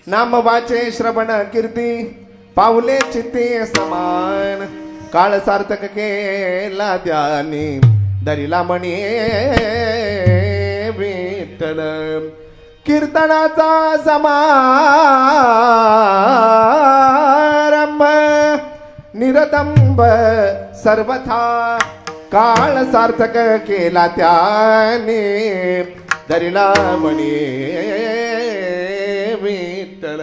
नाम वाचे श्रवण कीर्ती पावले चित्ते समान काळ सार्थक केला त्याने दरिला म्हणे विठ्ठल कीर्तनाचा समारंभ निरतंब सर्वथा काळ सार्थक केला त्याने दरिला म्हणे विठ्ठल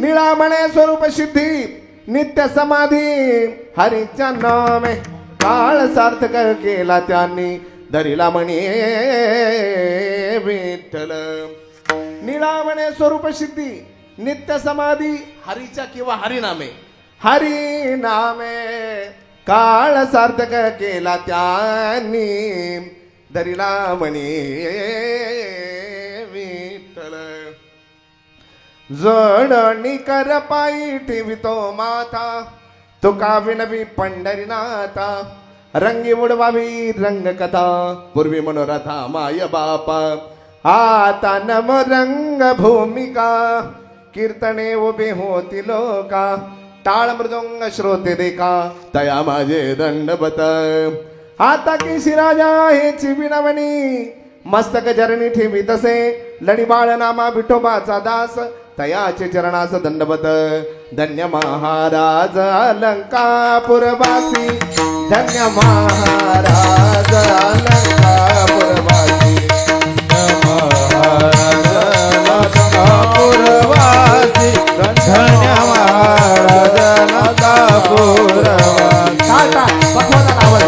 निळा म्हणे स्वरूप सिद्धी नित्य समाधी हरीच्या नामे काळ सार्थक केला त्यांनी दरिला म्हणे विठ्ठल निळा म्हणे स्वरूप सिद्धी नित्य समाधी हरीच्या किंवा हरिनामे काळ सार्थक केला त्यांनी दरिला म्हणे विठ्ठल जड निकर पायी ठेवितो माथा तुका विनवी पंढरीनाथा रंगी उडवावी रंग कथा पूर्वी मनोरथा माय बापा आता नम रंग भूमिका कीर्तने उभे होती लोका टाळ मृदुंग श्रोते देखा तया माझे दंडबत आता की शिराजा हेची विनवणी मस्तक जरणी ठेवी तसे लढी बाळ नामा विठोबाचा दास तयाचे चरणास दंडवत धन्य महाराज अलंकापुरवासी धन्य महाराज अलंकापुरवासी महाराज अलंकापुरवासी धन्य महाराज अलंकापुरवासी टाटा भगवान आवाज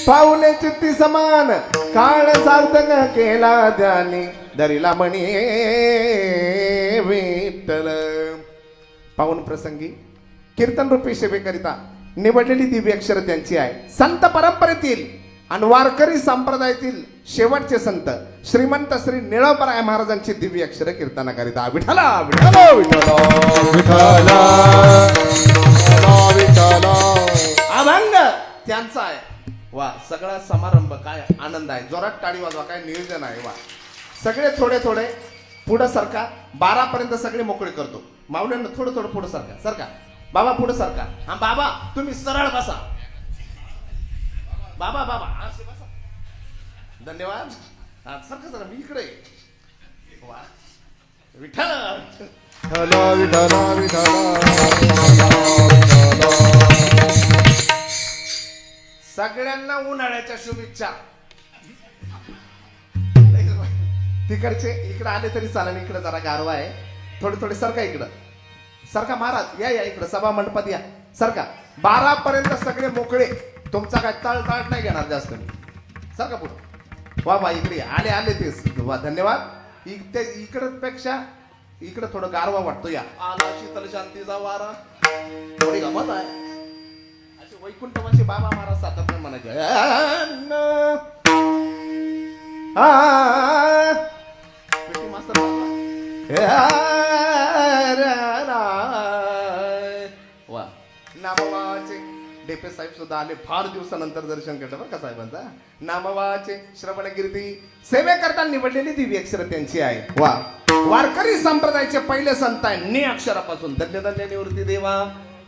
पाऊले चित्ती समान काळ सार्थक केला त्याने दरिला म्हणे विठ्ठल पाऊन प्रसंगी कीर्तन रूपी सेवेकरिता निवडलेली दिव्य अक्षर त्यांची आहे संत परंपरेतील आणि वारकरी संप्रदायातील शेवटचे संत श्रीमंत श्री निळोबराय महाराजांची दिव्य अक्षर कीर्तनाकरिता विठ्ठला विठ्ठला विठ्ठला विठ्ठला विठ्ठला अभंग त्यांचा आहे वा सगळा समारंभ काय आनंद आहे जोरात टाळी वाजवा काय नियोजन आहे वा सगळे थोडे थोडे पुढं सरका 12 पर्यंत सगळे मोकळे करतो माऊल्यांना थोडं थोडं पुढं सरका बाबा पुढं सरका हा बाबा तुम्ही सरळ बसा बाबा असे बसा धन्यवाद हा सरका सर मी इकडे वा विठ्ठल विठ्ठल सगळ्यांना उन्हाळ्याच्या शुभेच्छा तिकडचे इकडे आले तरी चालेल इकडे जरा गारवा आहे थोडे थोडे सरका इकडं सरका महाराज या इकडं सभा मंडपात या सरका 12 पर्यंत सगळे मोकळे तुमचा काय तळ नाही घेणार जास्त मी सरका पुढे वा इकडे आले ते वा धन्यवाद इकडे पेक्षा इकडे थोडं गारवा वाटतो या आला शीतल शांतीचा वारा थोडी गमत आहे वैकुंठवासी बाबा महाराज सातत्य म्हणायचे मास्तर वा नामवाचे टेपे साहेब सुद्धा आले, फार दिवसानंतर दर्शन केलं बरं का साहेबांचा. नामवाचे श्रवण कीर्ती सेवेकरता निवडलेली दिव्य अक्षर त्यांची आहे. वा वारकरी संप्रदायाचे पहिले संत आहे ने अक्षरापासून धन्य धन्य निवृत्ती देवा.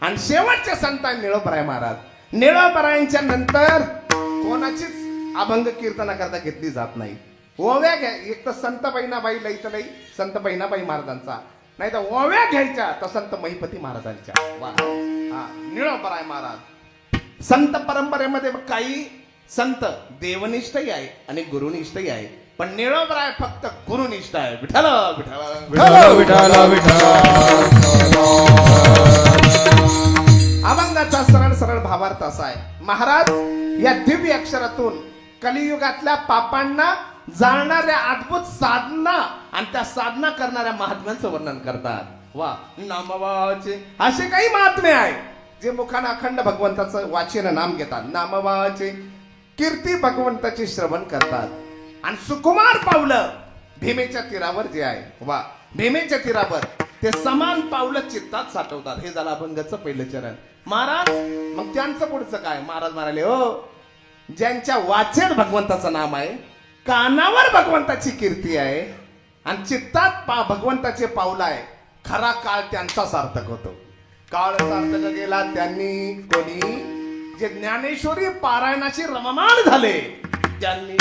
आणि शेवटचे संत आहे निळोपराय महाराज. निळोपरायांच्या नंतर कोणाचीच अभंग कीर्तना करता घेतली जात नाही. ओव्या घ्या, एक तर संत बहिणाबाई लईत लई संत बहिणाबाई महाराजांचा, नाही तर ओव्या घ्यायच्या तर संत महिपती महाराजांच्या. वा हा निळोपराय महाराज. संत परंपरेमध्ये काही संत देवनिष्ठही आहे आणि गुरुनिष्ठही आहे, पण निळोपराय फक्त गुरुनिष्ठ आहे. विठ्ठल विठ्ठल विठ्ठल विठ्ठल. अभंगाचा सरळ सरळ भावार्थ असा आहे, महाराज या दिव्य अक्षरातून कलियुगातल्या पापांना जाणणाऱ्या अद्भुत साधना आणि त्या साधना करणाऱ्या महात्म्यांचं वर्णन करतात. वा नामवाचे असे काही महात्मे आहे जे मुखानं अखंड भगवंताचं वाचन नाम घेतात. नामवाचे कीर्ती भगवंताचे श्रवण करतात. आणि सुकुमार पावलं भीमेच्या तीरावर जे आहे, वा भीमेच्या तीरावर ते समान पावलं चित्तात साठवतात. हे झालं अभंगाचं पहिलं चरण. महाराज मग त्यांचं पुढचं काय? महाराज म्हणाले, हो ज्यांच्या वाचेत भगवंताचं नाम आहे, कानावर भगवंताची कीर्ती आहे आणि चित्तात भगवंताचे पाऊल आहे, खरा काळ त्यांचा सार्थक होतो. काळ सार्थक गेला त्यांनी कोणी जे ज्ञानेश्वरी पारायणाशी रममाण झाले, ज्यांनी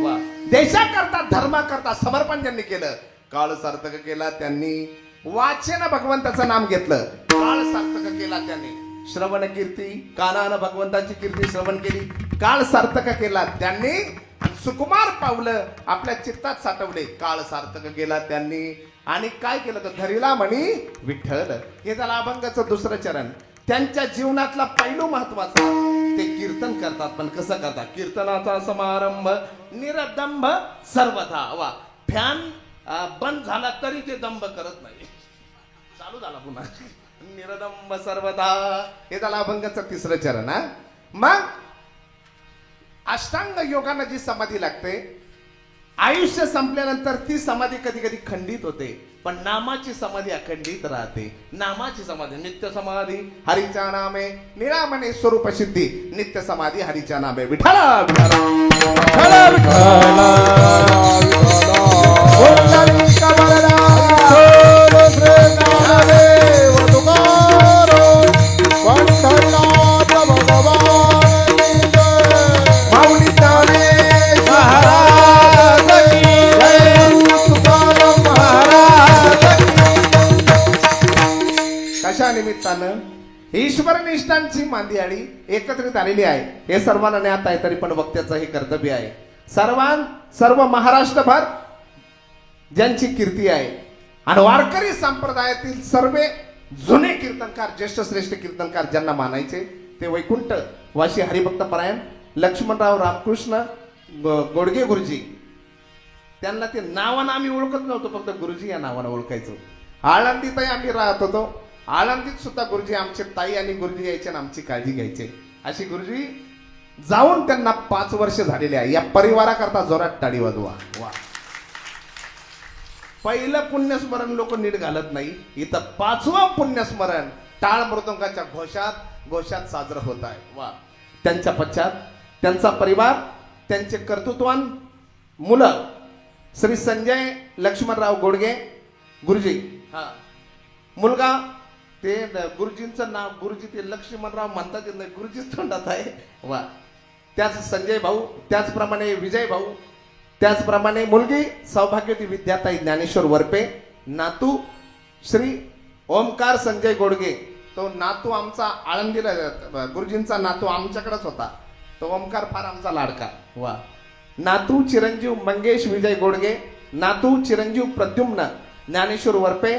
वा देशाकरता धर्माकरता समर्पण ज्यांनी केलं, काळ सार्थक केला त्यांनी. वाचेनं भगवंताचं नाम घेतलं, काळ सार्थक केला त्यांनी. श्रवण कीर्ती कानानं भगवंताची कीर्ती श्रवण केली, काळ सार्थक केला त्यांनी. सुकुमार पावलं आपल्या चित्तात साठवले, काळ सार्थक केला त्यांनी. आणि काय केलं तर धरिला म्हणी विठ्ठल. हे झालं अभंगाचं दुसरं चरण. त्यांच्या जीवनातला पैलू महत्वाचा, ते कीर्तन करतात. पण कसं करतात? कीर्तनाचा समारंभ निरदंभ सर्वथा. वा फॅन बंद झाला तरी ते दंभ करत नाही, चालू झाला पुन्हा. निरदंभ सर्वथा. हे झालं अभंगाचं तिसरं चरण. हा मग अष्टांग योगानं जी समाधी लागते, आयुष्य संपल्यानंतर ती समाधी कधी कधी खंडित होते, पण नामाची समाधी अखंडित राहते. नामाची समाधी नित्य समाधी हरीच्या नामे निरामने स्वरूप सिद्धी. नित्य समाधी हरीच्या नामे. विठ्ठल विठ्ठल निमित्तानं ईश्वर निष्ठांची मांदियाळी एकत्रित आलेली आहे. हे सर्वांना ज्ञात आहे, तरी पण वक्त्याचं हे कर्तव्य आहे. सर्व महाराष्ट्रभर ज्यांची कीर्ती आहे आणि वारकरी संप्रदायातील सर्व जुने कीर्तनकार, ज्येष्ठ श्रेष्ठ कीर्तनकार ज्यांना मानायचे, ते वैकुंठ वाशी हरिभक्त परायण लक्ष्मणराव रामकृष्ण गोडगे गुरुजी. त्यांना ते नावानं आम्ही ओळखत नव्हतो, फक्त गुरुजी या नावानं ओळखायचो. आळंदीतही आम्ही राहत होतो, आळंदीत सुद्धा गुरुजी आमचे ताई आणि गुरुजी यायचे आणि आमची काळजी घ्यायचे. अशी गुरुजी जाऊन त्यांना 5 वर्ष झालेले आहे. या परिवाराकरता जोरात टाळी वाजवा. वा पहिलं पुण्यस्मरण लोक नीट घालत नाही, इथं 5वं पुण्यस्मरण टाळ मृदंगाच्या घोषात साजरं होत आहे. वा त्यांच्या पश्चात त्यांचा परिवार, त्यांचे कर्तृत्वान मुलं श्री संजय लक्ष्मणराव गोडगे गुरुजी. हा मुलगा ते गुरुजींचं नाव, गुरुजी ते लक्ष्मणराव म्हणतात येत नाही, गुरुजीच तोंडात आहे. वा त्याच संजय भाऊ, त्याचप्रमाणे विजय भाऊ, त्याचप्रमाणे मुलगी सौभाग्यवती विद्याताई ज्ञानेश्वर वरपे, नातू श्री ओमकार संजय गोडगे. तो नातू आमचा आळंदीला, गुरुजींचा नातू आमच्याकडेच होता, तो ओमकार फार आमचा लाडका. वा नातू चिरंजीव मंगेश विजय गोडगे, नातू चिरंजीव प्रद्युम्न ज्ञानेश्वर वरपे,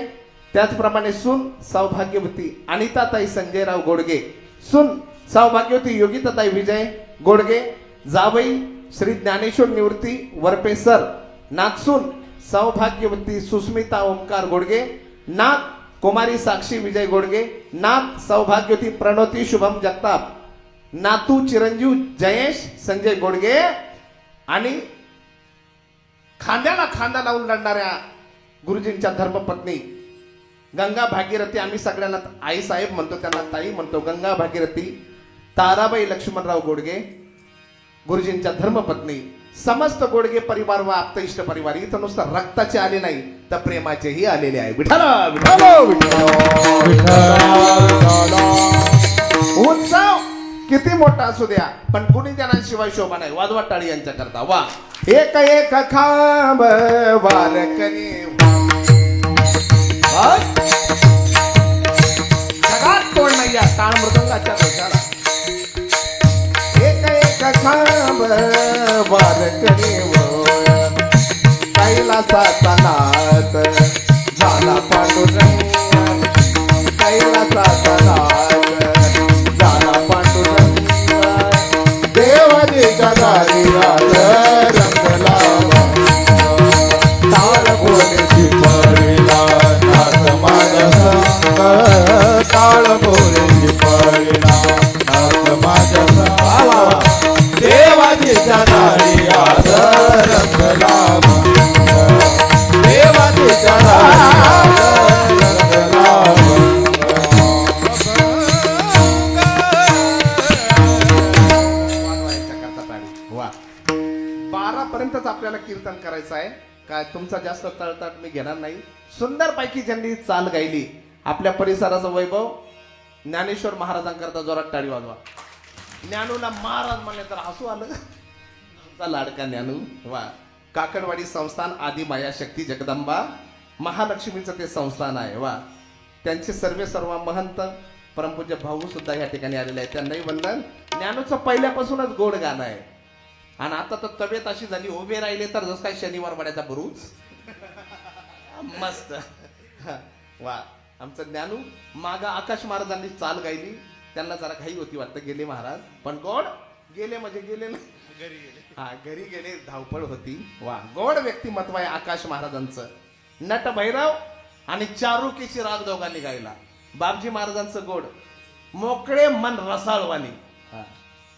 त्याचप्रमाणे सून सौभाग्यवती अनिताताई संजयराव गोडगे, सून सौभाग्यवती योगिताताई विजय गोडगे, जावई श्री ज्ञानेश्वर निवृत्ती वरपे सर, नागसून सौभाग्यवती सुस्मिता ओमकार गोडगे, नाग कुमारी साक्षी विजय गोडगे, नाग सौभाग्यवती प्रणोती शुभम जगताप, नातू चिरंजीव जयेश संजय गोडगे आणि खांद्याला खांदा लावून लढणाऱ्या गुरुजींच्या धर्मपत्नी गंगा भागीरथी. आम्ही सगळ्यांना आई साहेब म्हणतो, त्यांना ताई म्हणतो. गंगा भागीरथी ताराबाई लक्ष्मणराव गोडगे गुरुजींच्या धर्मपत्नी, समस्त गोडगे परिवार व आप्त इष्ट परिवार इथं नुसतं रक्ताचे आले नाही तर प्रेमाचेही आलेले आहे. विठ्ठल उत्सव किती मोठा असू द्या पण कुणी जणांशिवाय शोभा नाही. वाजवा टाळी यांच्या करता. वा एक एक खांब वारकरी जगात कोण नाही या टाळ मृदंगाच्या दोषाला. एक एक खांब वारकरी कैलासाचा नाथ झाला पांडुरंग, कैलासाचा नाथ झाला पांडुरंग. देवाजीच्या दारी रंगला ताळ बोलेची परिला नाथ माझा संग, ताळ बोलेची परिला नाथ माझा संग. देवाजीच्या दारी आज रंगला भंग, देवाजीच्या दारी आज रंगला वा 12 पर्यंतच आपल्याला कीर्तन करायचं आहे. काय तुमचा जास्त तळतळ मी घेणार नाही. सुंदर पैकी ज्यांनी चाल गायली आपल्या परिसराचं वैभव ज्ञानेश्वर महाराजांकरता जोरात टाळी वाजवा. ज्ञानूला महाराज म्हणले तर हसू आलं. आमचा लाडका ज्ञानू. वा काकडवाडी संस्थान आदि माया शक्ती जगदंबा महालक्ष्मीचं ते संस्थान आहे. वा त्यांचे सर्व महंत परमपूज्य भाऊ सुद्धा या ठिकाणी आलेले आहेत. त्यांनाही वंदन. ज्ञानूचं पहिल्यापासूनच गोड गाणं आहे आणि आता तर तब्येत अशी झाली उभे राहिले तर जसं काय शनिवार वाड्याचा बुरुज. मस्त. वा आमचं ज्ञानू. मागा आकाश महाराजांनी चाल गायली. त्यांना जरा घाई होती वाटतं गेले महाराज पण गोड गेले म्हणजे गेले ना घरी गेले. हा घरी गेले धावपळ होती. वा गोड व्यक्तिमत्व आहे आकाश महाराजांचं. नट भैरव आणि चारुकीची राग दोघांनी गायला. बापजी महाराजांचं गोड मोकळे मन रसाळवाणी. हा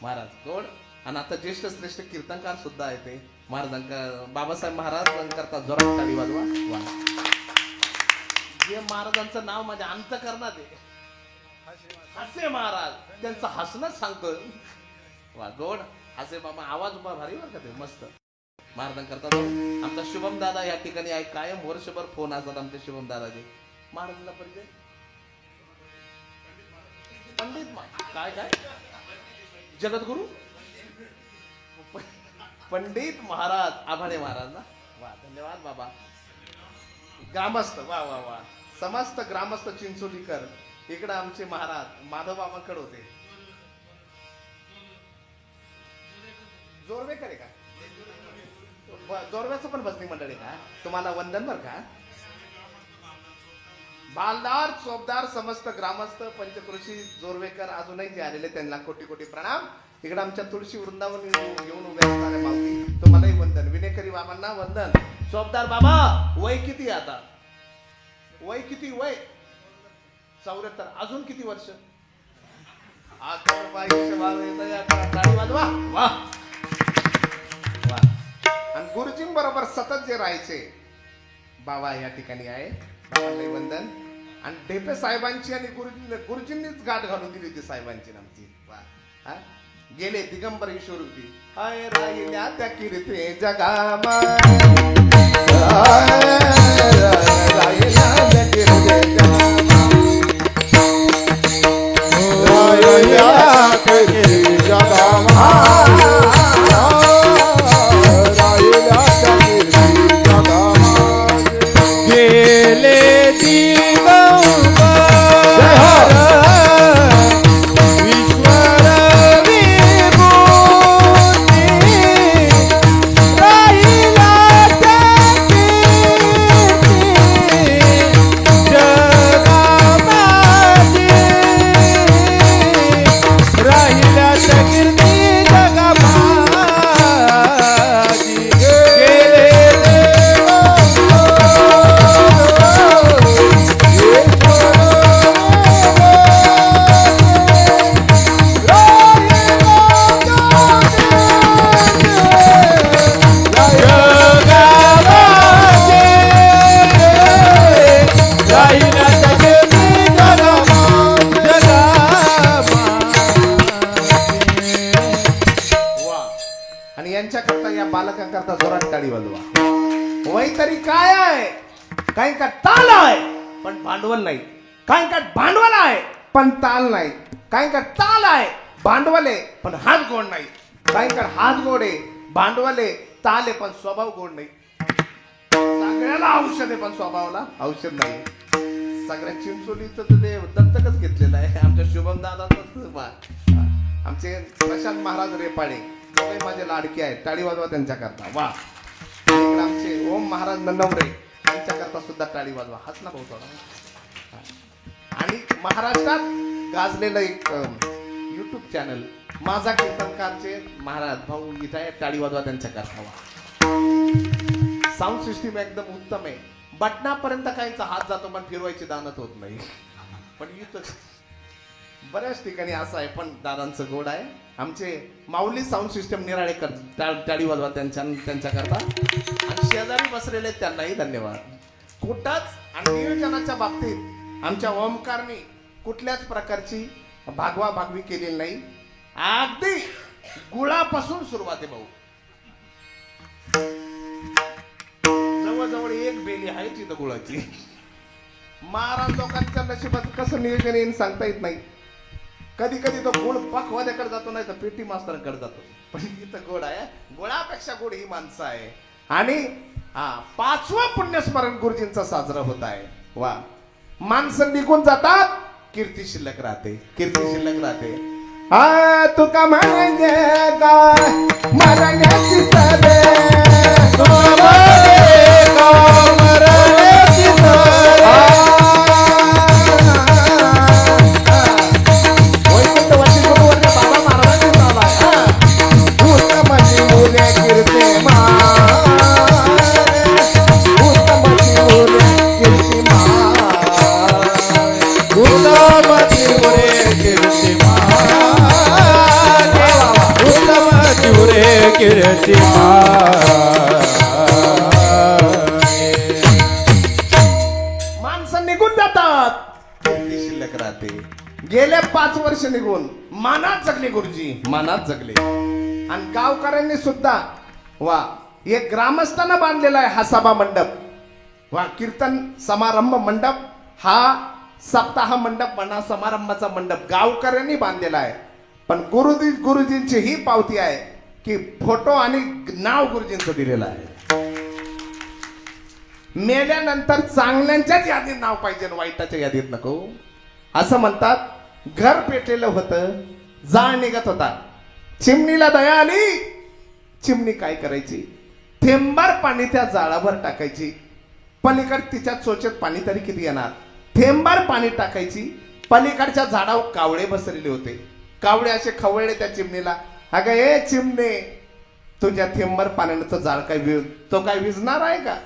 महाराज गोड. आणि आता ज्येष्ठ श्रेष्ठ कीर्तनकार सुद्धा आहे ते महाराजांका बाबासाहेब महाराजांकरता जोरात टाळी वाजवा. वा जे महाराजांचं नाव माझ्या अंतःकरणात आहे हसे महाराज त्यांचं हसणंच सांगतो. वा गोड हसे बाबा. आवाज उभा भारी बरं का ते मस्त. महाराजांकरता आमचा शुभम दादा या ठिकाणी आहे. कायम वर्षभर फोन असतात आमच्या शुभम दादाचे. महाराजांचा परिचय पंडित काय काय जगद्गुरु पंडित महाराज आभाळे महाराज ना. वा धन्यवाद बाबा. ग्रामस्थ वा वा वा समस्त ग्रामस्थ चिंचोलीकर इकडे आमचे महाराज माधव बाबांकडे होते. जोरवेकर आहे का? जोरव्याचं पण भजनी मंडळ आहे का? तुम्हाला वंदन बर का. बालदार चोपदार समस्त ग्रामस्थ पंचकृषी जोरवेकर अजूनही जे आलेले त्यांना कोटी कोटी प्रणाम. इकडे आमच्या तुळशी वृंदावन घेऊन उभे असणारे माऊली तुम्हालाही वंदन. विनेकरी बाबांना वंदन. चोपदार बाबा वय किती आता? वय किती? वय 74. अजून किती वर्ष? आणि गुरुजींबरोबर सतत जे राहायचे बाबा या ठिकाणी आहे. बाबांनाही वंदन. आणि ढेपे साहेबांची आणि गुरुजींनीच गाठ घालून दिली होती साहेबांची नामची. वा गेले दिगंबर ईश्वरूपी हाय राहिल्या त्या कीर्ती जगामा राहिल्या त्या कीर्ती जगामा राहिल्या कीर्ती जगामा राहिल्या कीर्ती जगामा गेले यांच्याकरता या बालकांकरता जोरात टाळी वाजवा. वय तरी काय आहे, काही का ताल आहे पण भांडवल नाही, काही का भांडवल आहे पण ताल नाही, काही का ताल आहे भांडवल आहे पण हात गोड नाही, काही का हात गोड आहे भांडवल आहे ताल आहे पण स्वभाव गोड नाही. सगळ्याला औषध आहे पण स्वभावाला औषध नाही. सगळ्या चिंचोलीचं तर ते दत्तकच घेतलेलं आहे आमच्या शुभम दादाच. आमचे प्रशांत महाराज रेपाळे दोघे माझे लाडके आहेत, टाळी वाजवा त्यांच्याकरता. वा. इकडे आमचे ओम महाराज ननवरे त्यांच्याकरता सुद्धा टाळी वाजवा. हसला भाऊ थोडा. आणि महाराष्ट्रात गाजलेलं एक युट्यूब चॅनल माझा कीर्तनकारचे महाराज भाऊ इथं आहे, टाळी वाजवा त्यांच्याकरता. वा. साऊंड सिस्टीम एकदम उत्तम आहे. बटनापर्यंत काहीचा हात जातो पण फिरवायची दानत होत नाही. पण इथं बऱ्याच ठिकाणी असं आहे पण दादांचं गोड आहे. आमचे माऊली साऊंड सिस्टम निराळेकर टाळी वाजवा त्यांच्याकरता. आणि शेजारी बसलेले त्यांनाही धन्यवाद. कुठंच आणि नियोजनाच्या बाबतीत आमच्या ओमकारने कुठल्याच प्रकारची भागवा भागवी केलेली नाही. अगदी गुळापासून सुरुवात आहे भाऊ. जवळजवळ एक बेली आहे तिथं गुळाची. महाराज लोकांच्या नशिबात कसं नियोजन येईल सांगता येत नाही. कधी कधी तो गोड पखवाद्याकडे जातो नाही तर पेटी मास्तरांकडे जातो. पण इथं गोड आहे, गोळापेक्षा गोड ही माणसं आहे. आणि 5वं पुण्यस्मरण गुरुजींचा साजरा होत आहे. वा. माणसं निघून जातात, कीर्ती शिल्लक राहते, कीर्ती शिल्लक राहते. तुका म्हणजे काय मरण्याची सरे, तुका म्हणजे काय मरण्याची सरे. वैकुंठवासी गुरुवर्य बाबा महाराजांनी चालला. उत्तमाची मुले कीर्ती उत्तमाची मुले कीर्ती उत्तमाची मुले कीर्ती कीर्ती माणसं निघून जातात, कीर्ती शिल्लक राहते. गेले 5 वर्ष निघून मानात जगले गुरुजी, मानात जगले. आणि गावकऱ्यांनी सुद्धा वा एक ग्रामस्थांना बांधलेला आहे हा सभा मंडप. वा. कीर्तन समारंभ मंडप हा सप्ताह मंडप म्हणा, समारंभाचा मंडप गावकऱ्यांनी बांधलेला आहे. पण गुरुजींची ही पावती आहे की फोटो आणि नाव गुरुजींचं दिलेलं आहे. मेल्यानंतर चांगल्यांच्याच यादीत नाव पाहिजे, वाईटाच्या यादीत नको. असं म्हणतात. घर पेटलेलं होतं, जाळ निघत होता, चिमणीला दया आली. चिमणी काय करायची, थेंबार पाणी त्या जाळावर टाकायची. पलीकड तिच्या चोचेत पाणी तरी किती येणार, थेंबार पाणी टाकायची. पलीकडच्या झाडावर कावळे बसलेले होते. कावळे असे खवळले त्या चिमणीला. अगं ए चिमणे, तुझ्या थेंबर पाण्यानं तो जाळ काय विझणार आहे का.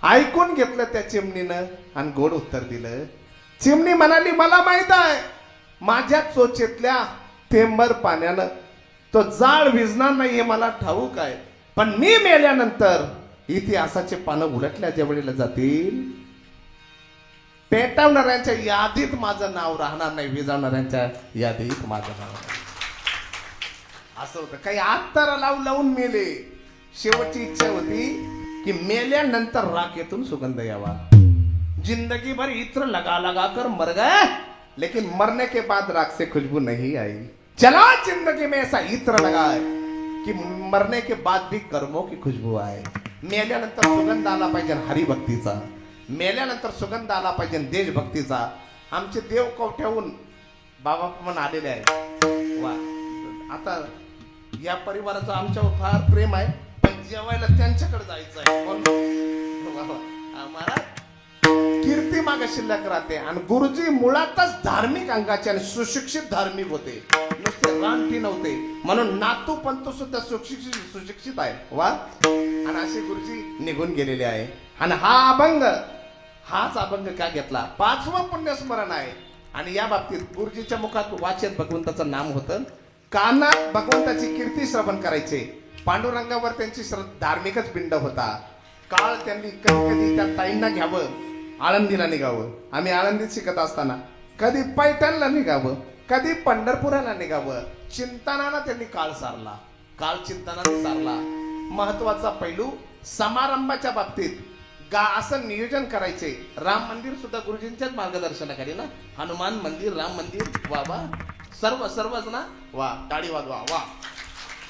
ऐकून घेतलं त्या चिमणीनं आणि गोड उत्तर दिलं. चिमणी म्हणाली, मला माहित आहे माझ्या चोचेतल्या थेंबर पाण्यानं तो जाळ विझणार नाही हे मला ठाऊक आहे. पण मी मेल्यानंतर इतिहासाचे पानं उलटल्या ज्या वेळेला जातील, पेटवणाऱ्यांच्या यादीत माझं नाव राहणार नाही, विझवणाऱ्यांच्या यादीत माझं नाव राहणार. असं होतं. काही आत्तारा लावून मेले. शेवटची इच्छा होती कि मेल्यानंतर राखेतून सुगंध यावा. जिंदगी भर इत्र लगा लगा कर मर गए, लेकिन मरने के बाद राख से खुशबू नहीं आई. चला जिंदगी में ऐसा इत्र लगा है कि मरने के बाद भी कर्मों की खुशबू आए. मेल्यानंतर सुगंध आला पाहिजे हरिभक्तीचा, मेल्यानंतर सुगंध आला पाहिजे देशभक्तीचा. आमचे देव कवठ्याहून बाबा पण आलेले आहे. वा. आता या परिवाराचं आमच्यावर फार प्रेम आहे, पण जेवायला त्यांच्याकडे जायचं आहे. महाराज कीर्ती माग शिल्लक राहते. आणि गुरुजी मुळातच धार्मिक अंगाचे आणि सुशिक्षित धार्मिक होते, नुसते रानटी नव्हते. म्हणून नातू पंतू सुद्धा सुशिक्षित आहे. वा. आणि असे गुरुजी निघून गेलेले आहे. आणि हाच अभंग का घेतला, 5वं पुण्यस्मरण आहे. आणि या बाबतीत गुरुजीच्या मुखात वाचेत भगवंताचं नाम होतं. कानात भगवंताची कीर्ती श्रवण करायचे. पांडुरंगावर त्यांची धार्मिकच पिंड होता. काळ त्यांनी कधी कधी त्या ताईंना घ्यावं, आळंदीला निघावं. आम्ही आळंदीत शिकत असताना कधी पैठणला निघावं, कधी पंढरपुराला निघावं. चिंतनाला त्यांनी काळ सारला. काळ चिंतनाने सारला. महत्वाचा पैलू समारंभाच्या बाबतीत असं नियोजन करायचे. राम मंदिर सुद्धा गुरुजींच्याच मार्गदर्शनाखाली ना. हनुमान मंदिर, राम मंदिर, वा वा, सर्वच ना. वा, टाळी वाजवा, वा.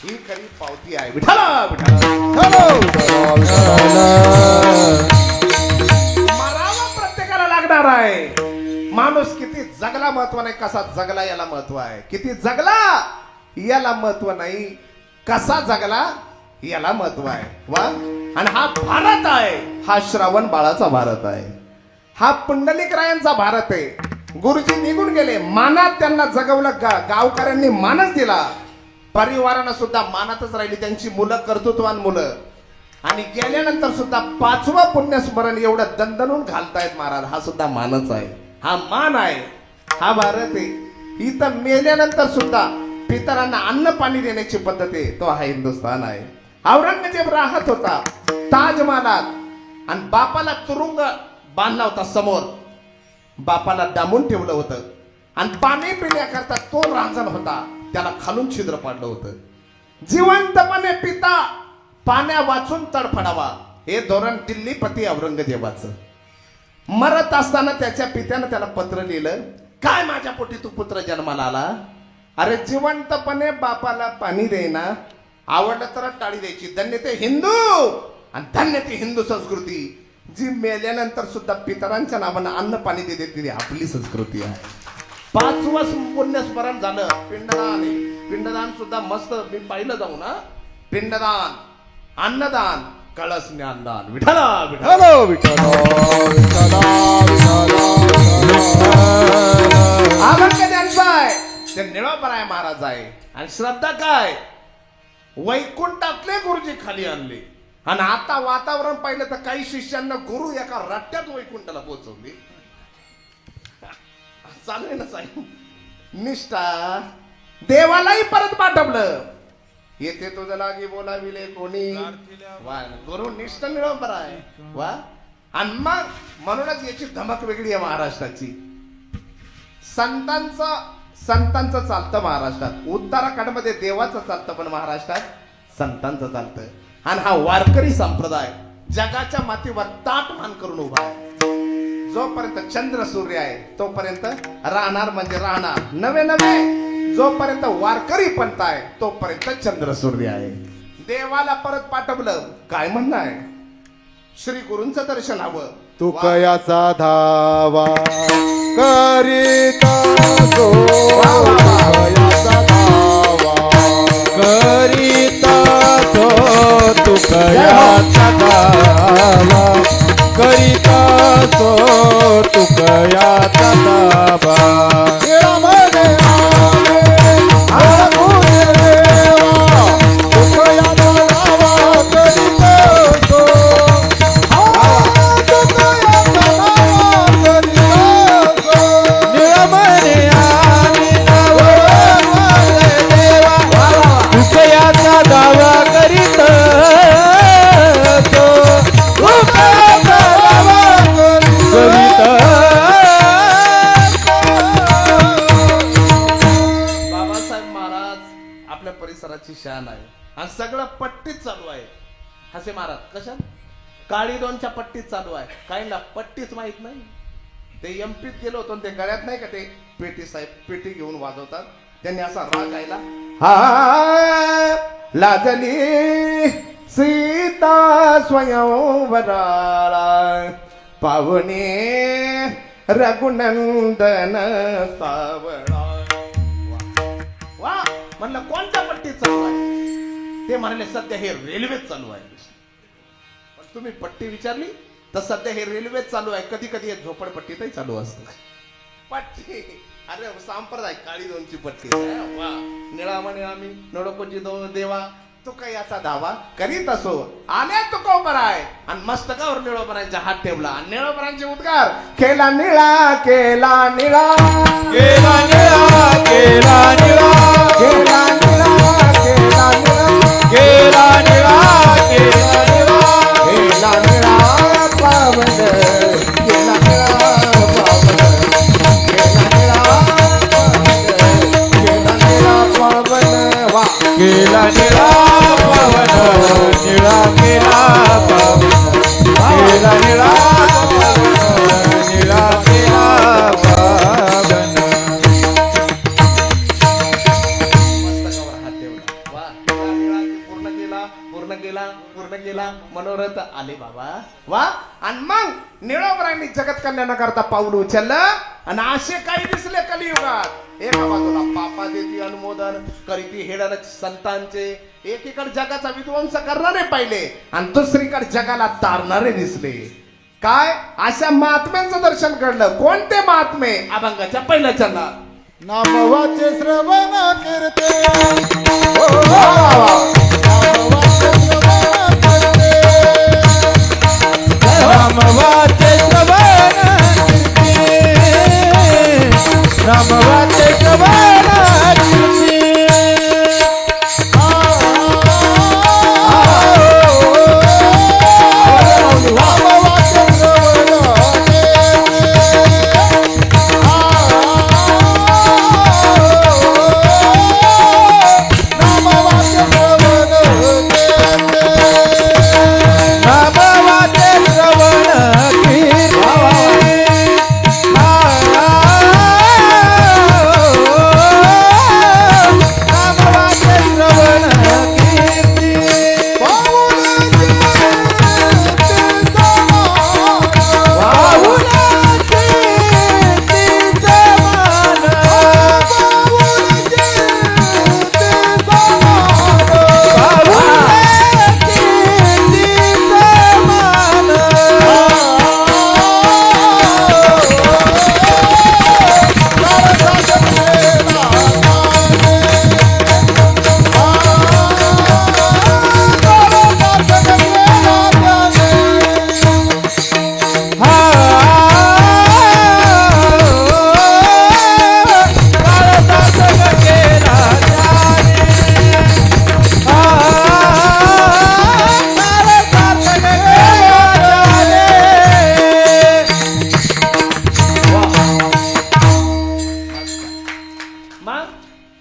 ही खरी पावती आहे. विठाला मरावा प्रत्येकाला लागणार आहे. माणूस किती जगला महत्व नाही, कसा जगला याला महत्व आहे. किती जगला याला महत्व नाही, कसा जगला याला महत्व आहे. वा. आणि हा भारत आहे, हा श्रावण बाळाचा भारत आहे, हा पुंडलिक रायांचा भारत आहे. गुरुजी निघून गेले, मानात त्यांना जगवलं. गावकऱ्यांनी मानच दिला, परिवारानं सुद्धा मानातच राहिली. त्यांची मुलं कर्तृत्वान मुलं. आणि गेल्यानंतर सुद्धा 5वं पुण्यस्मरण एवढं दणदणून घालतायत महाराज. हा सुद्धा मानच आहे, हा मान आहे, हा भारत आहे. इथं मेल्यानंतर सुद्धा पितरांना अन्न पाणी देण्याची पद्धत आहे, तो हा हिंदुस्थान आहे. औरंगजेब राहत होता ताजमहालात आणि बापाला तुरुंग बांधला होता समोर. बापाला डांबून ठेवलं होतं आणि पाणी पिण्याकरता तो रांजण होता, त्याला खालून छिद्र पाडलं होतं. जिवंतपणे पिता पाण्या वाचून तडफडावा, हे धोरण दिल्लीपती औरंगजेबाचं. मरत असताना त्याच्या पित्यानं त्याला पत्र लिहिलं, काय माझ्या पोटी तू पुत्र जन्माला आला? अरे जिवंतपणे बापाला पाणी देईना, आवडलं तर टाळी द्यायची. धन्य ते हिंदू आणि धन्य ती हिंदू संस्कृती, जी मेल्यानंतर सुद्धा पितरांच्या नावानं अन्न पाणी देते, ती आपली संस्कृती आहे. 5वं पुण्यस्मरण झालं पिंडदान. पिंडदान सुद्धा मस्त मी पाहिलं जाऊ ना. पिंडदान, अन्नदान, कळस ज्ञानदान. विठाला हॅलो विठ्ठला आनंद त्यांचा आहे, ते निळोबराय महाराज आहे. आणि श्रद्धा काय, वैकुंठातले गुरुजी खाली आणले. आणि आता वातावरण पाहिलं तर काही शिष्यांना गुरु एका रट्ट्यात वैकुंठाला पोहोचवली. चालू आहे ना साहेब. निष्ठा देवालाही परत पाठवलं. येथे तुझं लागी बोलाविले कोणी, वा. गुरु निष्ठ निळोबराय, वा. आणि मग म्हणूनच याची धमक वेगळी आहे महाराष्ट्राची. संतांचं चालतं महाराष्ट्रात. उत्तराखंडमध्ये देवाचं चालतं, पण महाराष्ट्रात संतांचं चालतं. आणि हा वारकरी संप्रदाय जगाच्या मातीवर ताट मान करून उभा आहे. जोपर्यंत चंद्र सूर्य आहे तोपर्यंत राहणार, म्हणजे राहणार. नवे जोपर्यंत वारकरी पंथ आहे तोपर्यंत चंद्र सूर्य आहे. देवाला परत पाठवलं, काय म्हणणं आहे, श्री गुरूंचं दर्शन हवं. तू कयाचा धावा करीता जो, कयाचा धावा करीता जो, तू कयाचा धावा करीता जो, तू कयाचा धावा. शान आहे. आणि सगळं पट्टीत चालू आहे. हसे महाराज कशा काळी दोनच्या पट्टीत चालू आहे. काहींना पट्टीच माहित नाही. ते एमपीत गेलो होतो, ते गळ्यात नाही का ते पेटी साहेब, पेटी घेऊन वाजवतात. त्यांनी असा राग गायला, हा लाजली सीता स्वयंवराला पावणे रघुनंदन सावळा. वा. म्हणलं कोणत्या पट्टीत चालू आहे? ते म्हणाले सध्या हे रेल्वेत चालू आहे. पण तुम्ही पट्टी विचारली तर सध्या हे रेल्वेत चालू आहे. कधी कधी झोपडपट्टीतही चालू असतं पट्टी. अरे सांप्रदाय काळी दोनची पट्टी. वा. निळामणे आम्ही नडकोजी देवा तो काय याचा दावा करीत असो. आल्या तुकोबराय आणि मस्तकावर निळोबरांचा हात ठेवला. आणि निळोबरांचे उद्गार, केला निळा केला निळा केला निळा केला निळा केला निळा केला निळा केला निळा केला निळा केला निळा पावन केला निळा पावन केला निळा पावन केला निळा पावन. वा. केला निळा पावन निळा केला पावन केला निळा पावन निळा केला पावन मस्तकावर हात ठेवला. वा, निळा निळा की पूर्ण केला मनोरथ आले बाबा. वा, आणि मग निळोबरांनी जगत कल्याण करता पाऊल उचललं आणि असे काही दिसले कलियुगात. एका बाजूला पापा देती अनुमोदन करीती हेडन संतांचे, एकीकडे जगाचा विध्वंस करणारे पाहिले आणि दुसरीकडे जगाला तारणारे दिसले. काय अशा महात्म्यांचं दर्शन घडलं. कोणते महात्मे? अभंगाच्या पहिल्या चरणात. नामवाचे श्रवण कीर्ते नामवाचे श्रवण कीर्ते नामवाचे श्रवण कीर्ते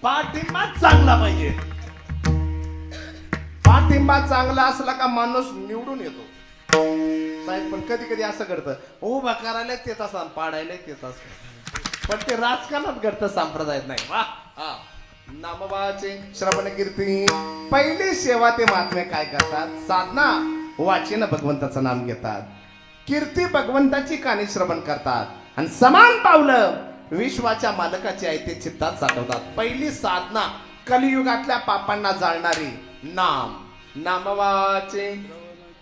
पाठिंबा चांगला पाहिजे. पाठिंबा चांगला असला का माणूस निवडून येतो. साहेब पण कधी कधी असं घडतं, उभा करायला येत असं पाडायला येत असं, पण ते राजकारणात घडतं, संप्रदायात नाही. वा, हा. नामवाचे श्रवण कीर्ती. पहिली सेवा ते महात्मे काय करतात? साधना वाचेन भगवंताचं नाम घेतात, कीर्ती भगवंताची कानी श्रवण करतात आणि समान पावलं विश्वाच्या मालकाची आहे ते चित्तात साठवतात. पहिली साधना कलियुगातल्या पापांना जाळणारी नामवाचे.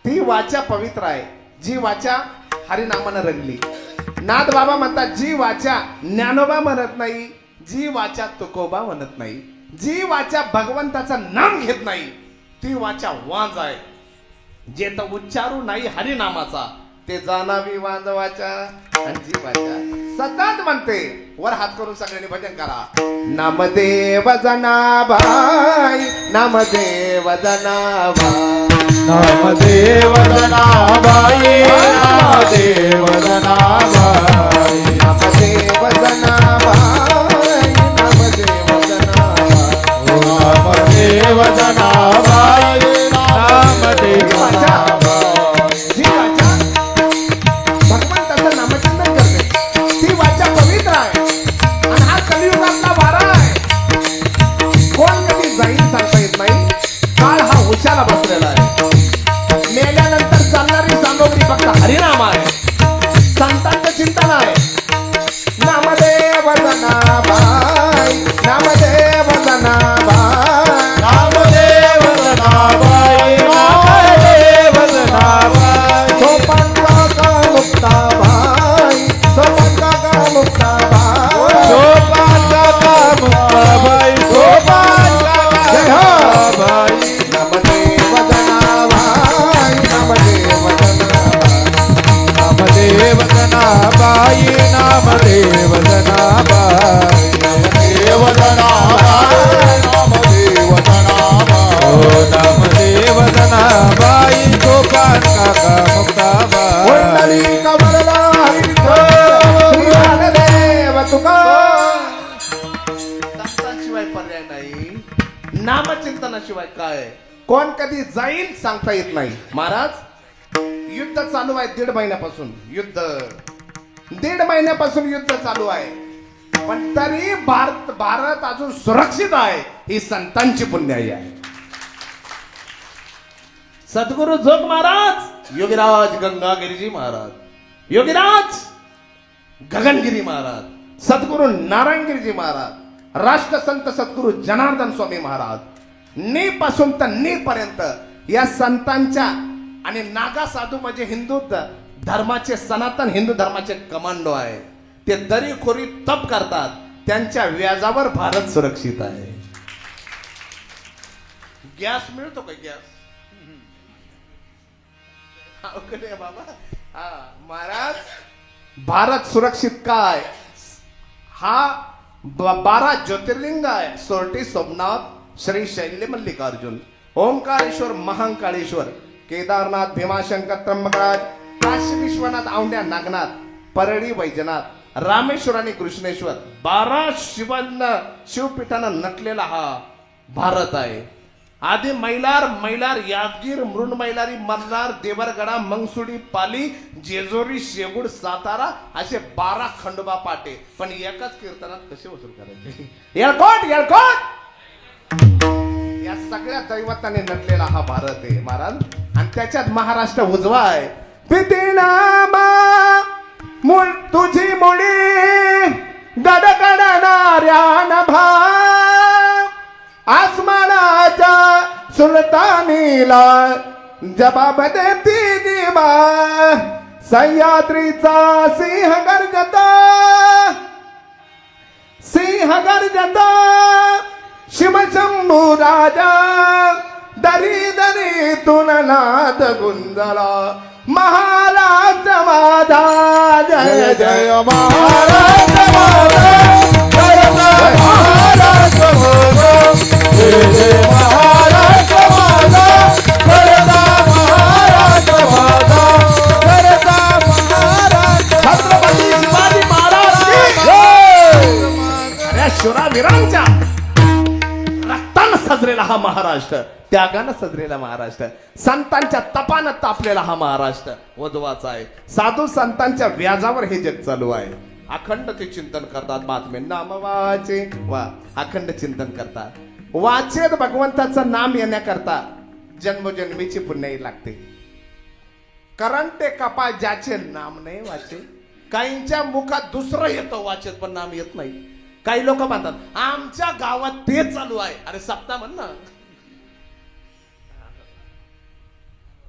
ती वाचा पवित्र आहे, जी वाचा हरिनामानं रंगली. नाथ बाबा म्हणतात, जी वाचा ज्ञानोबा म्हणत नाही, जी वाचा तुकोबा म्हणत नाही, जी वाचा भगवंताचं नाम घेत नाही, ती वाचा वांज आहे. जे तर उच्चारू नाही हरिनामाचा, ते जाणावी वांज वाचा. आणि जी वाचा सतत म्हणते, वर हात करून सगळ्यांनी भजन करा. नामदेव जनाबाई, नामदेव जनाबाई, नामदेव जनाबाई नामदेव जनाबाई नामदेव जनाबाई, नामदेव जनाबाई, नामदेव जनाबाई नामदेव जनाबाई. जी वाचा भगवंताचं नामचिंतन करते, ती वाचा पवित्र आहे आणि हा कलियुगातला वारा आहे. कोण कधी जाईल सांगता येत नाही. काळ हा उशाला बसलेला आहे. मेल्यानंतर चालणारी सामग्री फक्त हरिनाम आहे, संतांचं चिंतन आहे. नामदेव जनाबाई, नामदेव जनाबाई, नामदेव युद्धाशिवाय काय आहे? कोण कधी जाईल सांगता येत नाही. महाराज युद्ध चालू आहे 1.5 महिन्यापासून. युद्ध 1.5 महिन्यापासून युद्ध चालू आहे, पण तरी भारत अजून सुरक्षित आहे. ही संतांची पुण्याई आहे. सद्गुरु जोग महाराज, योगीराज गंगागिरीजी महाराज, योगीराज गगनगिरी महाराज, सद्गुरु नारायणगिरीजी महाराज, राष्ट्रसंत सद्गुरु जनार्दन स्वामी महाराज, नी पासून तर नी पर्यंत या संतांच्या आणि नागा साधू म्हणजे हिंदू धर्माचे, सनातन हिंदू धर्माचे कमांडो आहे. ते दरीखोरी तप करतात. त्यांच्या व्याजावर भारत सुरक्षित आहे. गॅस मिळतो का? गॅस बाबा. हा महाराज, भारत सुरक्षित काय? हा 12 ज्योतिर्लिंग आहे. सोरटी, सोमनाथ, श्री शैल्य मल्लिकार्जुन, ओंकारेश्वर, महाकाळेश्वर, केदारनाथ, भीमाशंकर, त्र्यंबकराज, काशी विश्वनाथ, औंढ्या नागनाथ, परळी वैजनाथ, रामेश्वर आणि कृष्णेश्वर, 12 शिवपीठानं नटलेला हा भारत आहे. आधी मैलार, यादगीर, मृणमैलारी, मल्हार, देवरगडा, मंगसुडी, पाली, जेजोरी, शेगुड, सातारा असे 12 खंडोबा पाटे. पण एकाच कीर्तनात कसे वसूल करायचे? येळकोट या सगळ्या दैवताने नटलेला हा भारत आहे महाराज. आणि त्याच्यात महाराष्ट्र उजवा आहे. पितिनामा मूळ तुझी मुळी गडगडणाऱ्या नभा, आसमानाच्या सुलतानीला जबाब देती दिवा, सह्याद्रीचा सिंह गर्जता, शिवशंभू राजा, दरी दरी तुलनाद गुंजला, महाराष्ट्र माझा जय जय महाराष्ट्र माझा, जय जय महाराष्ट्र माझा, जय जय महाराष्ट्र माझा, करता महाराष्ट्र माझा, करता महाराष्ट्र. छत्रपती शिवाजी महाराज की जय. अरे शूरावीरांच्या रक्तानं सजलेला हा महाराष्ट्र, त्यागानं सजलेला महाराष्ट्र, संतांच्या तपानं तापलेला हा महाराष्ट्र वधवाचा आहे. साधू संतांच्या व्याजावर हे जग चालू आहे. अखंड ते चिंतन करतात. महात्मे नाम वाचे वा, अखंड चिंतन करतात. वाचेत भगवंताचं नाम येण्याकरता जन्मोजन्मीची पुण्याई लागते. कारण ते कपा ज्याचे नाम नाही वाचे. काहींच्या मुखात दुसरं येतं वाचेत, पण नाम येत नाही. काही लोक म्हणतात आमच्या गावात ते चालू आहे. अरे सप्ताह म्हण ना.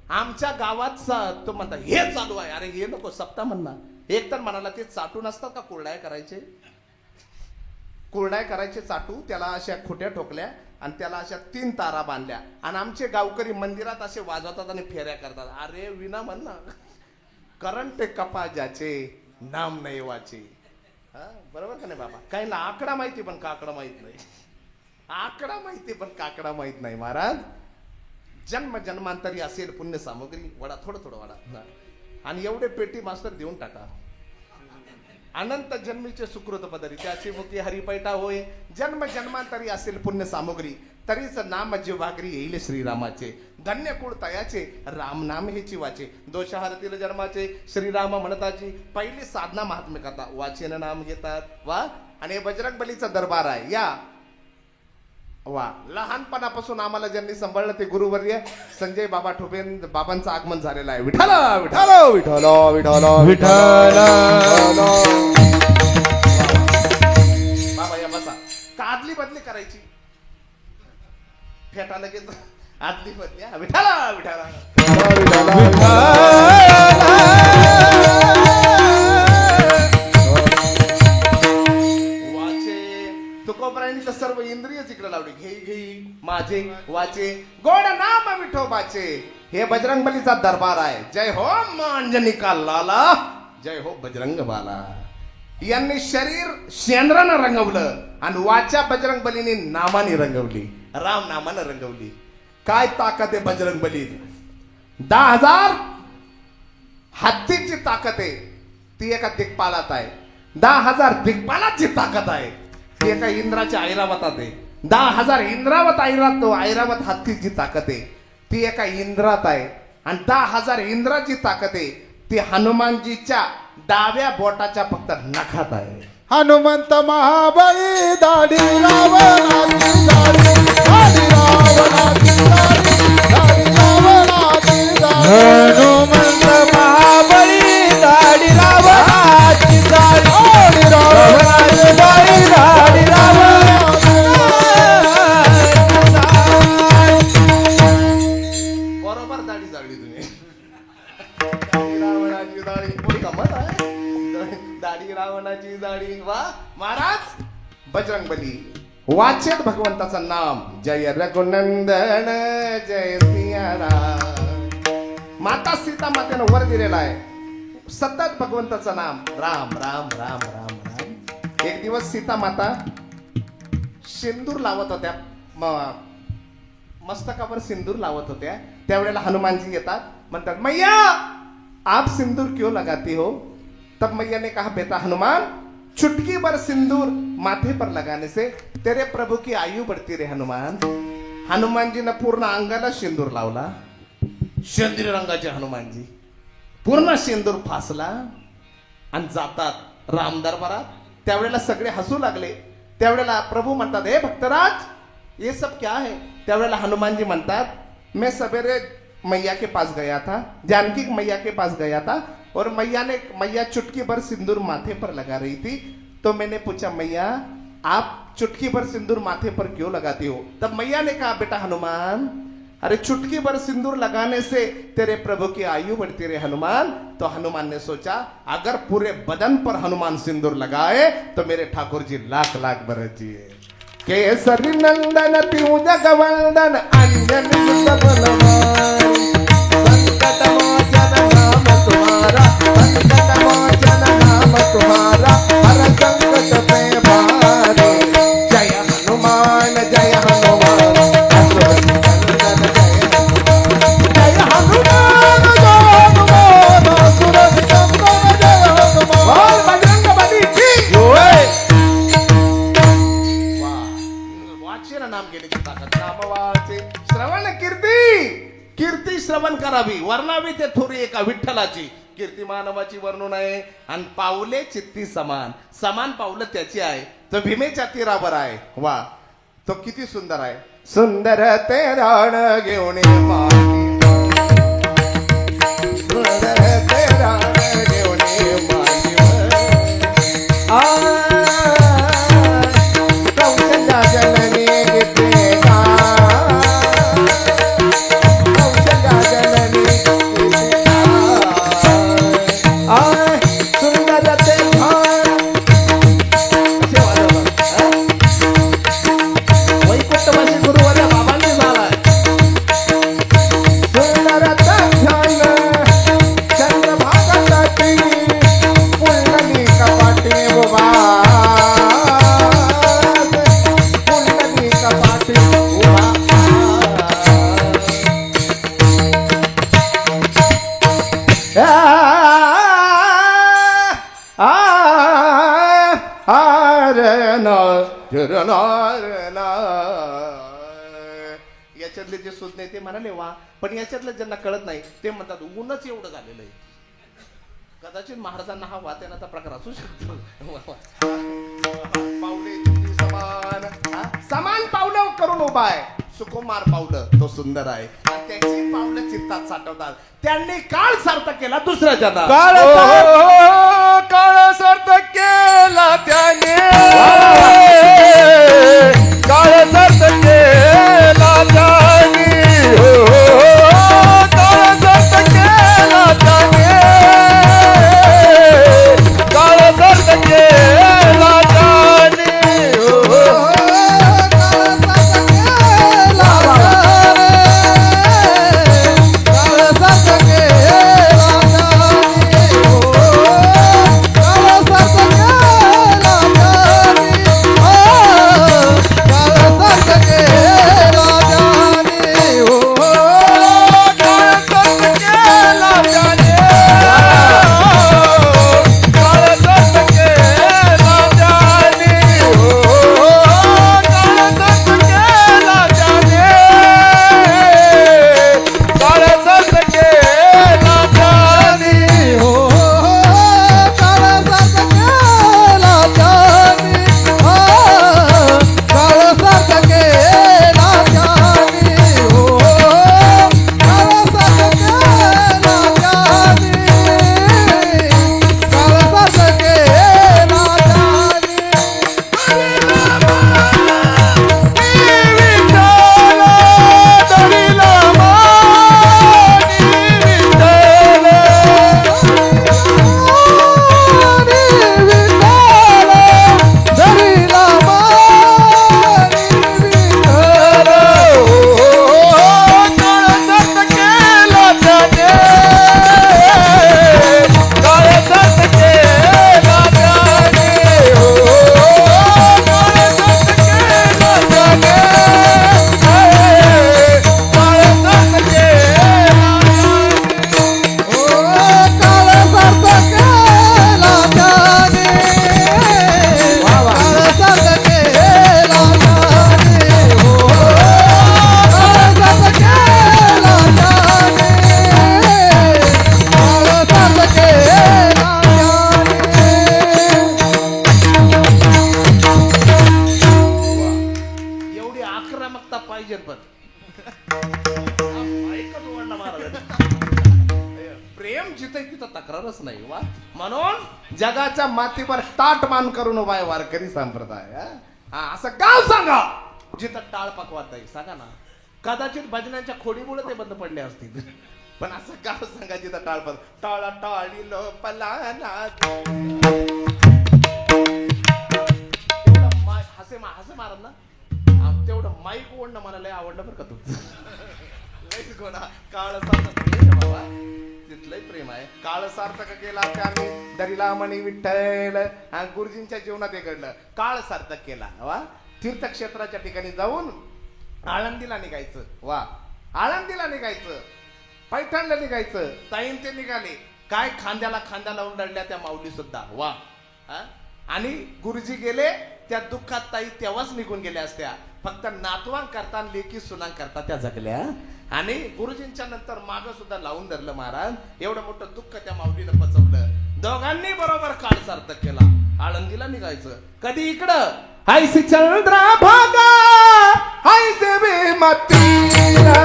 आमच्या गावात तो म्हणतात हे चालू आहे. अरे हे नको, सप्ताह म्हण ना. एक तर म्हणाला ते चाटून असतात का कुरड्या करायचे, कुरड्या करायचे चाटू, त्याला अशा खोट्या ठोकल्या आणि त्याला अशा 3 तारा बांधल्या आणि आमचे गावकरी मंदिरात असे वाजवतात आणि फेऱ्या करतात. अरे विना म्हण ना. कारण ते कपा ज्याचे नाम नाही वाचे. बरोबर का नाही बाबा? काहींना आकडा माहिती पण काकडा माहित नाही. आकडा माहिती पण काकडा माहित नाही. महाराज जन्म जन्मांतरी असेल पुण्य सामग्री, वडा थोडं वडा आणि एवढे पेटी मास्तर देऊन टाका. अनंत जन्मीचे सुकृत पदरी त्याची मुक्ती हरिपैठा होय. जन्म जन्मांतरी असेल पुण्य सामग्री, तरीच नाम जिव्हागरी येईल श्रीरामाचे. धन्य कुळ तयाचे, राम नाम हे चिवाचे. दोषहारतील जन्माचे, श्रीराम म्हणताची. पहिली साधना महात्मे करता, वाचेन नाम घेतात. वा. आणि बजरंग बलीचा दरबार आहे. या वा. लहानपणापासून आम्हाला ज्यांनी सांभाळलं ते गुरुवर्य संजय बाबा ठोपेन बाबांचं आगमन झालेलं आहे. विठ्ठल विठ्ठल विठ्ठल विठ्ठल विठ्ठल. बाबा या बसा. का आदली बदली करायची? फेटा लगेच आदली बदली. विठ्ठल विठ्ठल तुकोबरायांनी तर सर्व इंद्रिय जिकडे लावली. घे माझे वाचे गोड नाम विठोबाचे. हे बजरंग बलीचा दरबार आहे. जय हो मांजनिका लाला, जय हो बजरंग बाला. यांनी शरीर शेंद्रानं रंगवलं आणि वाचा बजरंग बलीने नामाने रंगवली, राम नामानं रंगवली. काय ताकद आहे बजरंग बलीत. 10,000 हत्तीची ताकद आहे ती एका दिग्पालात आहे. 10,000 दिग्पालाची ताकद आहे ती एका इंद्राच्या ऐरावतात आहे. 10,000 इंद्रावत ऐरावत हत्तीची ताकद आहे ती एका इंद्रात आहे आणि 10,000 इंद्राची ताकद आहे ती हनुमानजीच्या डाव्या बोटाच्या फक्त नखात आहे. हनुमंत महाबळी दाढी रावणाची दाढी दाढी रावणाची दाढी दाढी रावणाची दाढी हनुमंत महाबळी दाढी रावणाची दाढी रावणाची दाढी दाढी रावणाची बरोबर दाढी जाळली तुम्ही. दाढी रावणाची दाढी कोणी गमत आहे दाढी रावणाची दाढी वा महाराज बजरंगबली वाचेत भगवंताचं नाम जय रघुनंदन जय सियाराम. माता सीता मातेनं वर दिलेला आहे सतत भगवंताचं नाम राम राम राम राम राम. एक दिवस सीता माता सिंदूर लावत होत्या मस्तकावर सिंदूर लावत होत्या त्यावेळेला हनुमानजी येतात म्हणतात मैया आप सिंदूर क्यों लगाती हो. तब मैया ने कहा बेटा हनुमान चुटकी भर सिंदूर माथे पर लगाने से तेरे प्रभु की आयु बढ़ती रहे हनुमान. हनुमानजी ने पूर्ण अंगाला सिंदूर लावला शेंद्री रंगाचे हनुमानजी पूर्ण सिंदूर फासला आणि जातात राम दरबारात. त्यावेळेला सगळे हसू लागले. त्यावेळेला प्रभू म्हणतात हे भक्तराज ये सब क्या है. त्यावेळेला हनुमानजी म्हणतात मैं सवेरे मैया के पास गया था जानकी मैया के पास गया था और मैया चुटकी भर सिंदूर माथे पर लगा रही थी तो मैंने पूछा मैया आप चुटकी भर सिंदूर माथे पर क्यों लगाती हो. तब मैया ने कहा बेटा हनुमान अरे चुटकी भर सिंदूर लगाने से तेरे प्रभु की आयु बढ़ती रहे हनुमान. तो हनुमान ने सोचा अगर पूरे बदन पर हनुमान सिंदूर लगाए तो मेरे ठाकुर जी लाख लाख बरस जिए. केसरी नंदन पीऊ जगवंदन अंजन सुत बलवान संकट मोचन नाम तुम्हारा संकट मोचन नाम तुम्हारा हर संकट पे भारे. जय हनुमान जय हनुमान जय हनुमान बोल बजरंगबली की वाचे ना नाम घेण्याची ताकद नामवाचे श्रवण कीर्ती श्रवण करावी वर्णावी ते थोडी एका विठ्ठलाची कीर्ती मानवाची वर्णून आहे आणि पावले चित्ती समान पावलं त्याची आहे तो भीमेच्या तीरावर आहे. वा तो किती सुंदर आहे. सुंदर ते राण घेऊन सुंदर ते राण घेऊन कौशल्या जननी घेते का कौशल्या जननी सुंदर ते वैकुंठवासी गुरुवाल्या बाबांनी झालाय. सुंदर ध्यान चंद्रभागा पुंडली कपाटी उभा पुंडली कपाटी उभा. याच्यातले जे सुज्ञ ते म्हणाले वा पण याच्यातलं ज्यांना कळत नाही ते म्हणतात ऊनच एवढं झालेलं आहे. कदाचित महाराजांना हा वाचनाचा प्रकार असू शकतो. पावले किती समान पावलं करून उभा आहे. सुकुमार पावलं तो सुंदर आहे आणि त्याची पावलं चित्तात साठवतात. त्यांनी काळ सार्थक केला दुसऱ्याच्या काळ सार्थक केला त्याने काळ सार्थक केला त्याने काळ सार्थक केला त्याने काळ सार्थक केला त्याने ऐकत ओढणं महाराजांनी. प्रेम जिथे तिथं तक्रारच नाही वा. म्हणून जगाच्या मातीवर ताट मान करून उभा आहे वारकरी संप्रदाय. असं गाव सांगा जिथं टाळ पकवात नाही. सांगा ना, कदाचित भजनाच्या खोडीमुळे ते बंद पडले असतील, पण असं गाव सांगा जिथं टाळ पक टाळा टाळी लो पलाना. हसे मारत ना तेवढं माईक ओढणं मला लय आवडलं बरं का तुमचं. लयच गोडा. काळ सार्थक बाबा, तिथलंही प्रेम आहे. काळ सार्थक केला त्याने दरीला मणी विठ्ठल. गुरुजींच्या जीवनात हे घडलं. काळ सार्थक केला वा. तीर्थक्षेत्राच्या ठिकाणी जाऊन आळंदीला निघायचं वा. आळंदीला निघायचं, पैठणला निघायचं. ताईन ते निघाले काय, खांद्याला खांदा लावून लढल्या त्या माऊली सुद्धा वा. आणि गुरुजी गेले त्या दुःखात ताई तेव्हाच निघून गेल्या असत्या. फक्त नातवां करता लेकी सुनां करता त्या जगल्या. आणि गुरुजींच्या नंतर माग सुद्धा लावून धरलं महाराज. एवढं मोठं दुःख त्या माऊलीनं पचवलं. दोघांनी बरोबर काळ सार्थक केला. आळंदीला निघायचं. कधी इकडं हायसी चंद्रा भागा हायसे बेमतीला.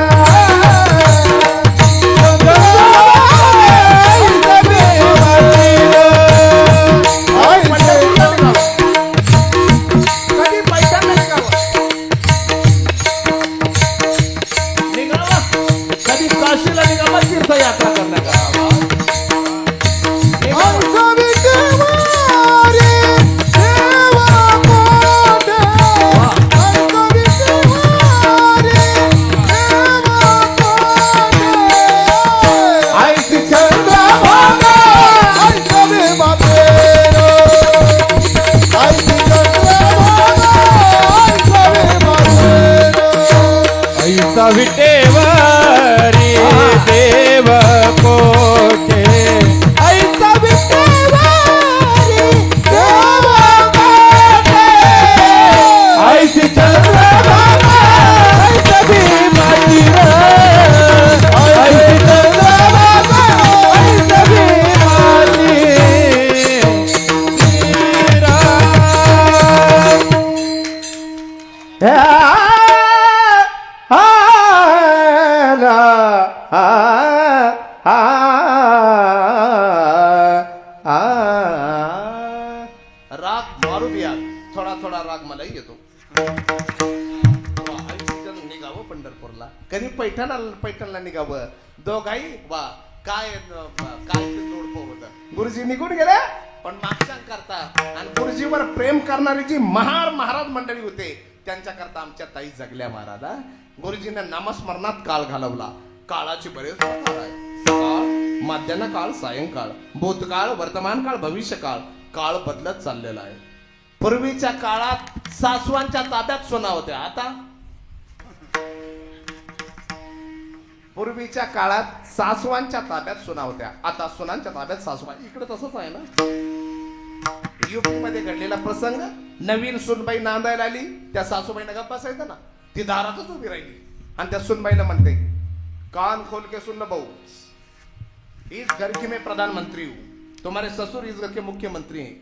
विटेवरी देव कोटे ऐसा विटेवरी देव कोटे ऐसी चंद्रभागा ऐसा भीमाची ऐसी चंद्रभागा ऐसा भीमाची राग मारू बिया. थोडा थोडा राग मलाही येतो. निघावं पंढरपूरला, कधी पैठणला निघावं. दोघाही वा. काय काय जोडपं होतं. गुरुजी निघून गेले पण मागच्या करता. आणि गुरुजीवर प्रेम करणारी जी महाराज मंडळी होते त्यांच्याकरता आमच्या ताई जगल्या महाराजा. गुरुजीने नामस्मरणात काळ घालवला. काळाची बरेच प्रकार आहे. सकाळ, माध्यान्ह काळ, सायंकाळ, भूतकाळ, वर्तमान काळ, भविष्य काळ. काळ बदलत चाललेला आहे. पूर्वीच्या काळात सासवांच्या ताब्यात सुना होत्या. आता पूर्वीच्या काळात सासवांच्या ताब्यात सुना होत्या. आता सुनांच्या ताब्यात सासवा. इकडे तसंच आहे ना. युपी मध्ये घडलेला प्रसंग. नवीन सुनबाई नांदायला आली. त्या सासूबाईनं गप्प बसायचं ना, ती दारातच उभी राहिली. आणि त्या सुनबाईला म्हणते, कान खोल के सुन बहू, इस घर की मैं प्रधानमंत्री हूँ. तुम्हारे ससुर इस घर के मुख्यमंत्री हैं.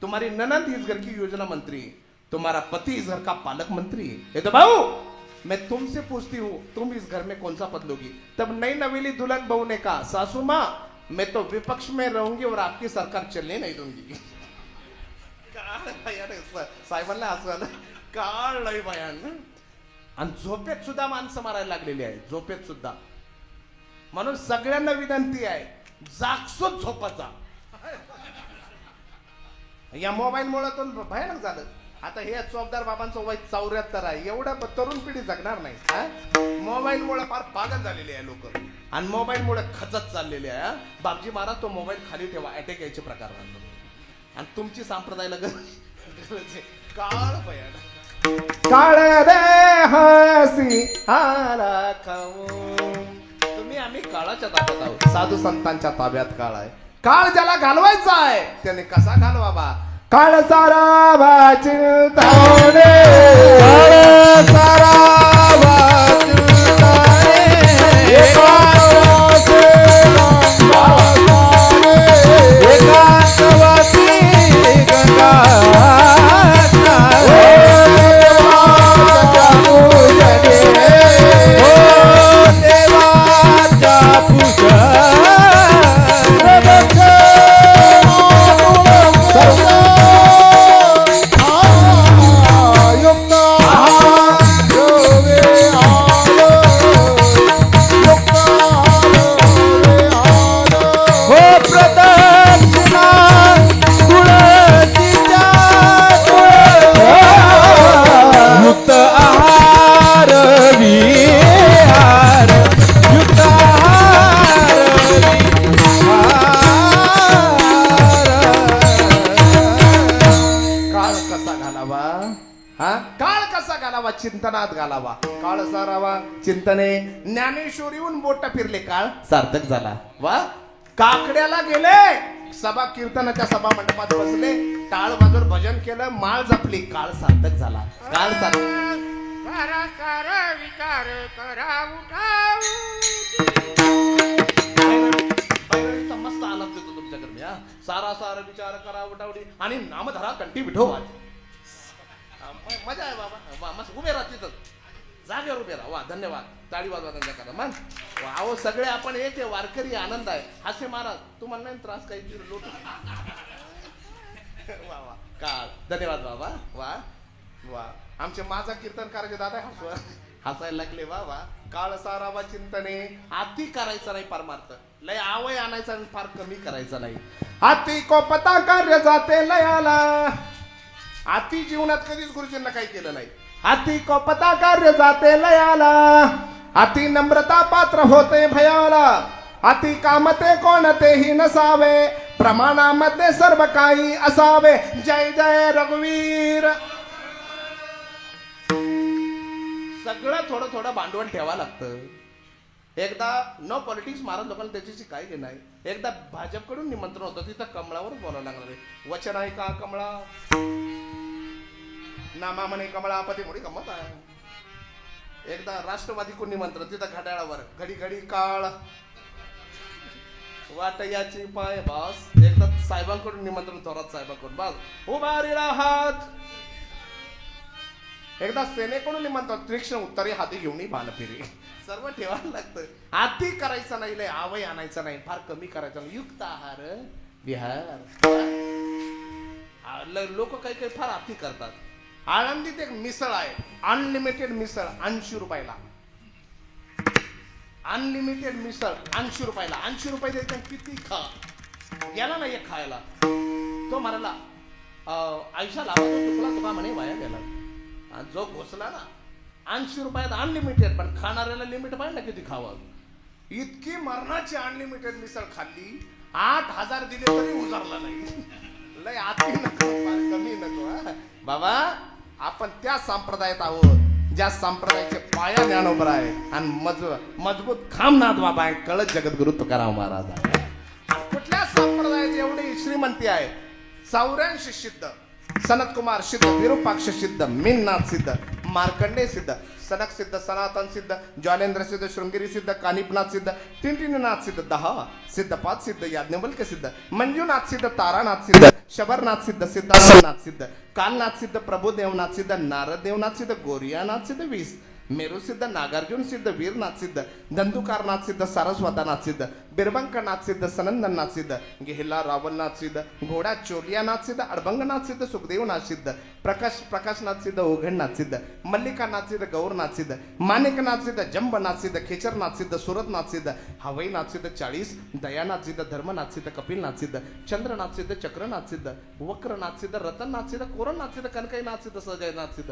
तुम्हारी ननद इस घर की योजना मंत्री है. तुम्हारा पति इस घर का पालक मंत्री है. ये तो बहू मैं तुमसे पूछती हूँ, तुम इस घर में कौन सा पद लोगी. तब नई नवेली दुल्हन बहू ने कहा, सासू माँ मैं तो विपक्ष में रहूंगी और आपकी सरकार चलने नहीं दूंगी. साहेबांना असं आलं. काळ लय भयान. आणि झोपेत सुद्धा माणसं मारायला लागलेली आहे. झोपेत सुद्धा. म्हणून सगळ्यांना विनंती आहे, जागसूच झोपाचा. या मोबाईल मुळे तो भयानक झालं. आता हे चौकदार बाबांचं वय 74 आहे. एवढं तरुण पिढी जगणार नाही. मोबाईल मुळे फार पागल झालेले आहे लोक. आणि मोबाईल मुळे खचत चाललेले आहे. बापजी महाराज तो मोबाईल खाली ठेवा, अटॅक यायचे प्रकार. आणि तुमची संप्रदायाला काळ भयानक. काळ रे हसी आला खाऊ. तुम्ही आम्ही काळाच्या ताब्यात आहोत. साधू संतांच्या ताब्यात काळ आहे. काळ ज्याला घालवायचा आहे त्याने कसा घालवा बा. काळ सारा वाचिंताने, काळ सारा वाचिंताने, एकांतवासी गंगा हो नाद घालावा काळ सारावा चिंतने ज्ञानेश्वरीहून बोट फिरले काळ सार्थक झाला वा काकड्याला गेले सभा कीर्तनाच्या सभा मंडपात बसले टाळ वाजवर भजन केलं माळ जपली काळ सार्थक झाला काळ सार्थक विचार करा उठाव बैरवीचा मस्त आनंद देतो तुमच्याकडे मी सारा सारा विचार करा उठावडी आणि नामधरा कंठी विठोबा मजा आहे बाबा वा मस्त उभे राहा तिथं जागेवर उभे राहा वा धन्यवाद टाळी वाजवा त्यांच्या करा मग अहो सगळे आपण एक आहे वारकरी आनंद आहे हास्य महाराज तुम्हाला नाही त्रास काही लोट वा वा काळ धन्यवाद बाबा वा वा आमचे माझा कीर्तनकाराचे दादा हसायला लागले वा वा काळ सारावा चिंतने अति करायचं नाही परमार्थ लय आवय आणायचा आणि फार कमी करायचं नाही अति कोपता कार्य जाते लयाला अति जीवनात कधीच गुरुजींना काही केलं नाही अति कोपता कार्य जाते लयाला अति नम्रता पात्र होते भयाला अति कामते कोणतेही नसावे प्रमाणामध्ये सर्व काही असावे जय जय रघुवीर सगळं थोडं थोडं भांडवल ठेवा लागतं एकदा नो पॉलिटिक्स महाराज लोकांना त्याच्याशी काय घेणं आहे एकदा भाजपकडून निमंत्रण होतं तिथं कमळावरच बोलावं लागणार आहे वचन आहे का कमळा नामा म्हणे कमळापती मोठी गमत आहे एकदा राष्ट्रवादीकडून निमंत्रण तिथं घड्याळावर घडी घडी काळ वाट याची पाय बास एकदा साहेबांकडून निमंत्रण थोरात साहेबांकडून बस उभा रे हात एकदा सेनेकडून निमंत्रण तीक्ष्ण उत्तरे हाती घेऊन बाण फिरे सर्व ठेवायला लागतं अति करायचं नाही लय आवय आणायचं नाही फार कमी करायचं नाही युक्त आहार विहार लोक काही काही फार अति करतात आळंदीत एक मिसळ आहे अनलिमिटेड मिसळ 80 रुपयाला अनलिमिटेड मिसळ 80 रुपयाला 80 रुपये द्यायचे किती खा गेला ना एक खायला तो म्हणाला आयुष्या लावा चुकला तुका म्हणे वाया गेला आणि जो घोसला ना 80 रुपयात अनलिमिटेड पण खाणाऱ्याला लिमिट पाहिजे ना किती खावं इतकी मरणाची अनलिमिटेड मिसळ खाल्ली 8,000 दिले तरी उजारला नाही लय आती नको फार कमी नको बाबा आपण त्या संप्रदायात आहोत ज्या संप्रदायाचे पाया ज्ञानोबर आहे आणि मजबूत खांब नाथ बाबा आहे कळत जगद्गुरु तुकाराम महाराज आहे कुठल्या संप्रदायाची एवढी श्रीमंती आहे 84 सिद्ध सनत कुमार सिद्ध विरूपाक्ष सिद्ध मीननाथ सिद्ध मार्कंडे सिद्ध सनक सिद्ध सनातन सिद्ध ज्वालेंद्र सिद्ध शृंगेरी सिद्ध कानिपनाथ सिद्ध टिंटिनीनाथ सिद्ध 10 सिद्धपाद सिद्ध याज्ञवल्क्य सिद्ध मंजुनाथ सिद्ध तारानाथ सिद्ध शबरनाथ सिद्ध सिद्धार्थनाथ सिद्ध कालनाथ सिद्ध प्रभुदेवनाथ सिद्ध नारद देवनाथ सिद्ध गोरियानाथ सिद्ध 20 मेरू सिद्ध नागार्जुन सिद्ध वीरनाथ सिद्ध धंधुकारनाथ सिद्ध सारस्वतानाथ सिद्ध बिरबंकनाथ सिद्ध सनंदनाथ सिद्ध गेहला रावलनाथ सिद्ध घोडा चोलियानाथ सिद्ध अडबंगनाथ सिद्ध सुखदेवनाथ सिद्ध प्रकाशनाथ सिद्ध ओघडनाथ सिद्ध मल्लिकानाथ सिद्ध गौरनाथ सिद्ध माणिकनाथ सिद्ध जंबनाथ सिद्ध खेचरनाथ सिद्ध सुरतनाथ सिद्ध हवईनाथ सिद्ध 40 दयानाथ सिद्ध धर्मनाथ सिद्ध कपिलनाथ सिद्ध चंद्रनाथ सिद्ध चक्रनाथ सिद्ध वक्रनाथ सिद्ध रतननाथ सिद्ध कोरनाथ सिद्ध कनकाईनाथ सिद्ध सजयनाथ सिद्ध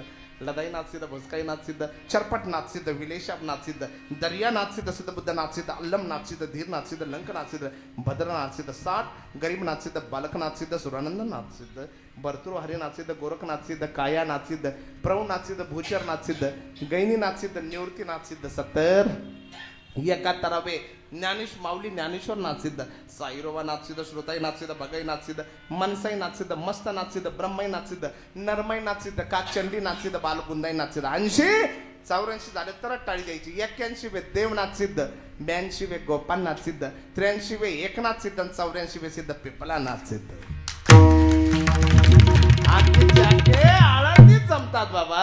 लदाईनाथ सिद्ध भस्काईनाथ सिद्ध चरपटनाथ सिद्ध विलेशापनाथ सिद्ध दर्यानाथ सिद्ध सिद्ध बुद्धनाथ सिद्ध अल्लमनाथ सिद्ध धीरनाथ सिद्ध लंकनाथ सिद्ध भद्रनाथ सिद्ध 60 गरीबनाथ सिद्ध बालकनाथ सिद्ध सुरानंदनाथ सिद्ध भरतृ हरिनाथ सिद्ध गोरखनाथ सिद्ध कायानाथ सिद्ध प्रभुनाथ सिद्ध भूचरनाथ सिद्ध गैनीनाथ सिद्ध निवृत्तीनाथ सिद्ध 70 71 ज्ञानेश माऊली ज्ञानेश्वरनाथ सिद्ध साईरोबानाथ सिद्ध श्रोताईनाथ सिद्ध भगाईनाथ सिद्ध मनसाईनाथ सिद्ध मस्तनाथ सिद्ध ब्रह्मईनाथ सिद्ध नरमईनाथ सिद्ध काकचंडीनाथ सिद्ध बालकुंदाईनाथ सिद्ध 80 84 झाले तर टाळी द्यायची 81 वे देवनाथ सिद्ध 82 वे गोपालनाथ सिद्ध 83 वे एकनाथ सिद्ध 84 वे सिद्ध पिपलानाथ सिद्ध आळंदीत जमतात बाबा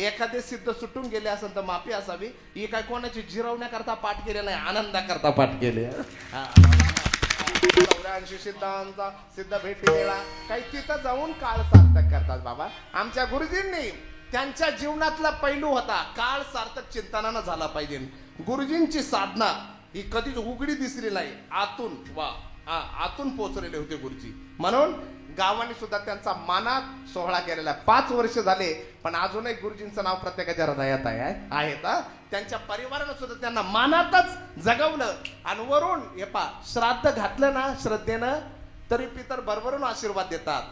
एखादे सिद्ध सुटून गेले असेल तर माफी असावी ही काय कोणाची जिरवण्याकरता पाठ केले नाही आनंदाकरता पाठ केले 84 सिद्धांचा सिद्ध भेटी देळा काही तिथं जाऊन काळ सार्थक करतात बाबा आमच्या गुरुजींनी त्यांच्या जीवनातला पैलू होता काळ सार्थक चिंतनानं झाला पाहिजे गुरुजींची साधना ही कधीच उघडी दिसली नाही आतून आतून पोचलेले होते गुरुजी म्हणून गावाने सुद्धा त्यांचा मानात सोहळा केलेला 5 वर्ष झाले पण अजूनही गुरुजींचं नाव प्रत्येकाच्या हृदयात आहे त्यांच्या परिवारानं सुद्धा त्यांना मानातच जगवलं आणि वरून हे पा श्राद्ध घातलं ना श्रद्धेनं तरी पितर भरभरून आशीर्वाद देतात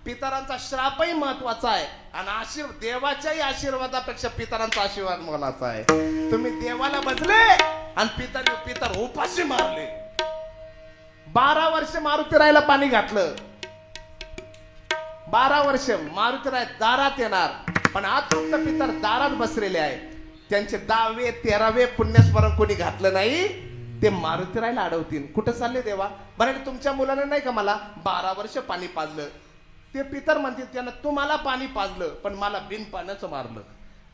पितरांचा श्रापही महत्वाचा आहे आणि देवाच्याही आशीर्वादापेक्षा पितरांचा आशीर्वाद मोलाचा आहे. तुम्ही देवाला बसले आणि पितर उपाशी मारले. 12 वर्ष मारुतीरायला पाणी घातलं. 12 वर्ष मारुतीराय दारात येणार, पण आज फक्त पितर दारात बसलेले आहे. त्यांचे 10वे 13वे पुण्यस्मरण कोणी घातलं नाही, ते मारुतीरायला अडवतील. कुठं चालले देवा? बरं तुमच्या मुलाने नाही का मला 12 वर्ष पाणी पाजलं. ते पितर म्हणतील त्यानं तुम्हाला पाणी पाजलं पण मला बिन पाण्याचं मारलं.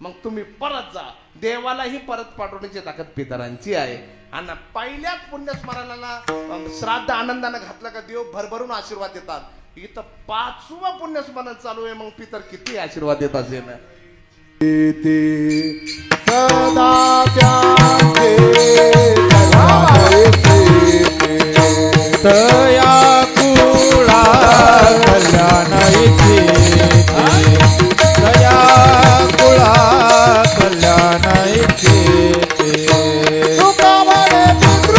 मग तुम्ही परत जा. देवालाही परत पाठवण्याची ताकद पितरांची आहे. आणि पहिल्याच पुण्यस्मरणाला श्राद्ध आनंदानं घातलं का देव भरभरून आशीर्वाद देतात. इथं 5वं पुण्यस्मरण चालू आहे, मग पितर किती आशीर्वाद देत असेल. सदा त्याचे तया कुळा कल्याण इच्छिते, तया कुळा कल्याण इच्छिते. तुका म्हणे पितृ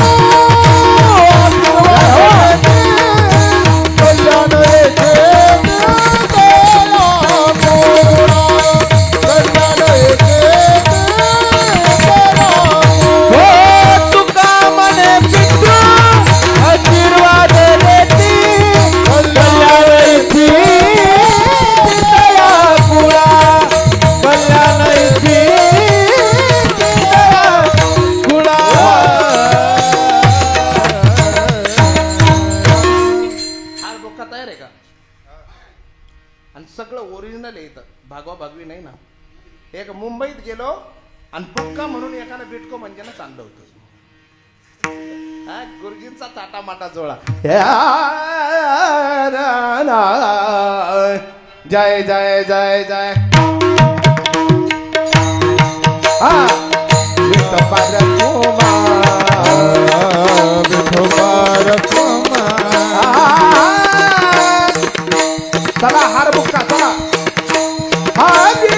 कल्याण इच्छिते, तया कुळा कल्याण इच्छिते. हो तुका म्हणे पितृ आशीर्वाद देती, कल्याण इच्छिते, तया कुळा कल्याण इच्छिते, तया कुळा. हार बोका तयार आहे का? आणि सगळं ओरिजिनल आहे इथं, भागवा भागवी नाही ना. एक मुंबईत गेलो आणि बुक्का म्हणून एकानं बिटको म्हणजे ना चाललं होतं. गुरुजींचा ताटा माटा जोळा. जय जय जय जय हा विठोबार विठोबार कुमार. चला हार बुक्का चला. हाजी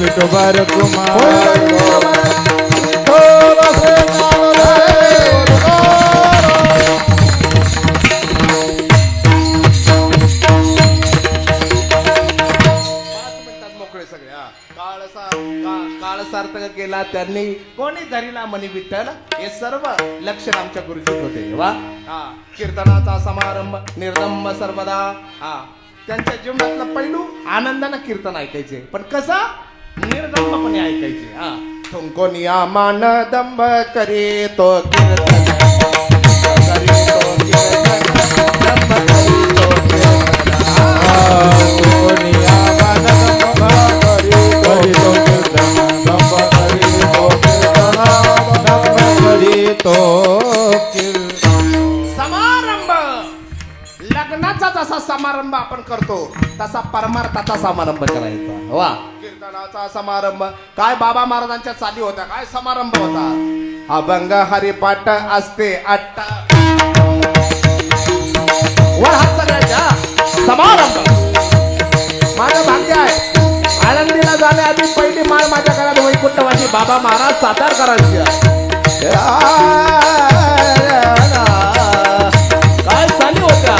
विठोबार कुमार. मोकळे सगळे. काळ सार्थक केला त्यांनी, कोणी धरीला मनी विठ्ठल. हे सर्व लक्षण आमच्या गुरुजीत होते. वा कीर्तनाचा समारंभ निर्दंब सर्वदा. त्यांच्या जीवनातला पैलू आनंदानं कीर्तन ऐकायचे, पण कसा निर्दंबपणे ऐकायचे. तुमको नियामान दंब करे तो कीर्तन, करे तो कीर्तन, दंब करे तो समारंभ. लग्नाचा जसा समारंभ आपण करतो तसा परमार्थाचा समारंभ करायचा. वा कीर्तनाचा समारंभ. काय बाबा महाराजांच्या चाली होत्या, काय समारंभ होता. अभंग हरिपाठ असते अट्ट वर हात सगळ्याच्या समारंभ. माझं भाग्य आहे आळंदीला जाण्याआधी पहिली माळ माझ्या घरात वैकुंठवासी बाबा महाराज सातार करायची. काय चाली होत्या.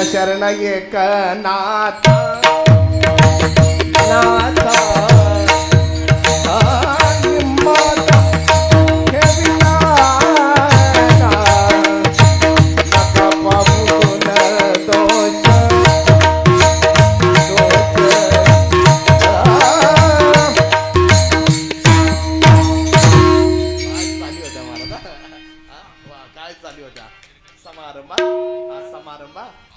शरण शरण एक नाथा नाथा हिम्मत ठेविना नका पाहू गुण दोष काय चालू होत्या समारंभ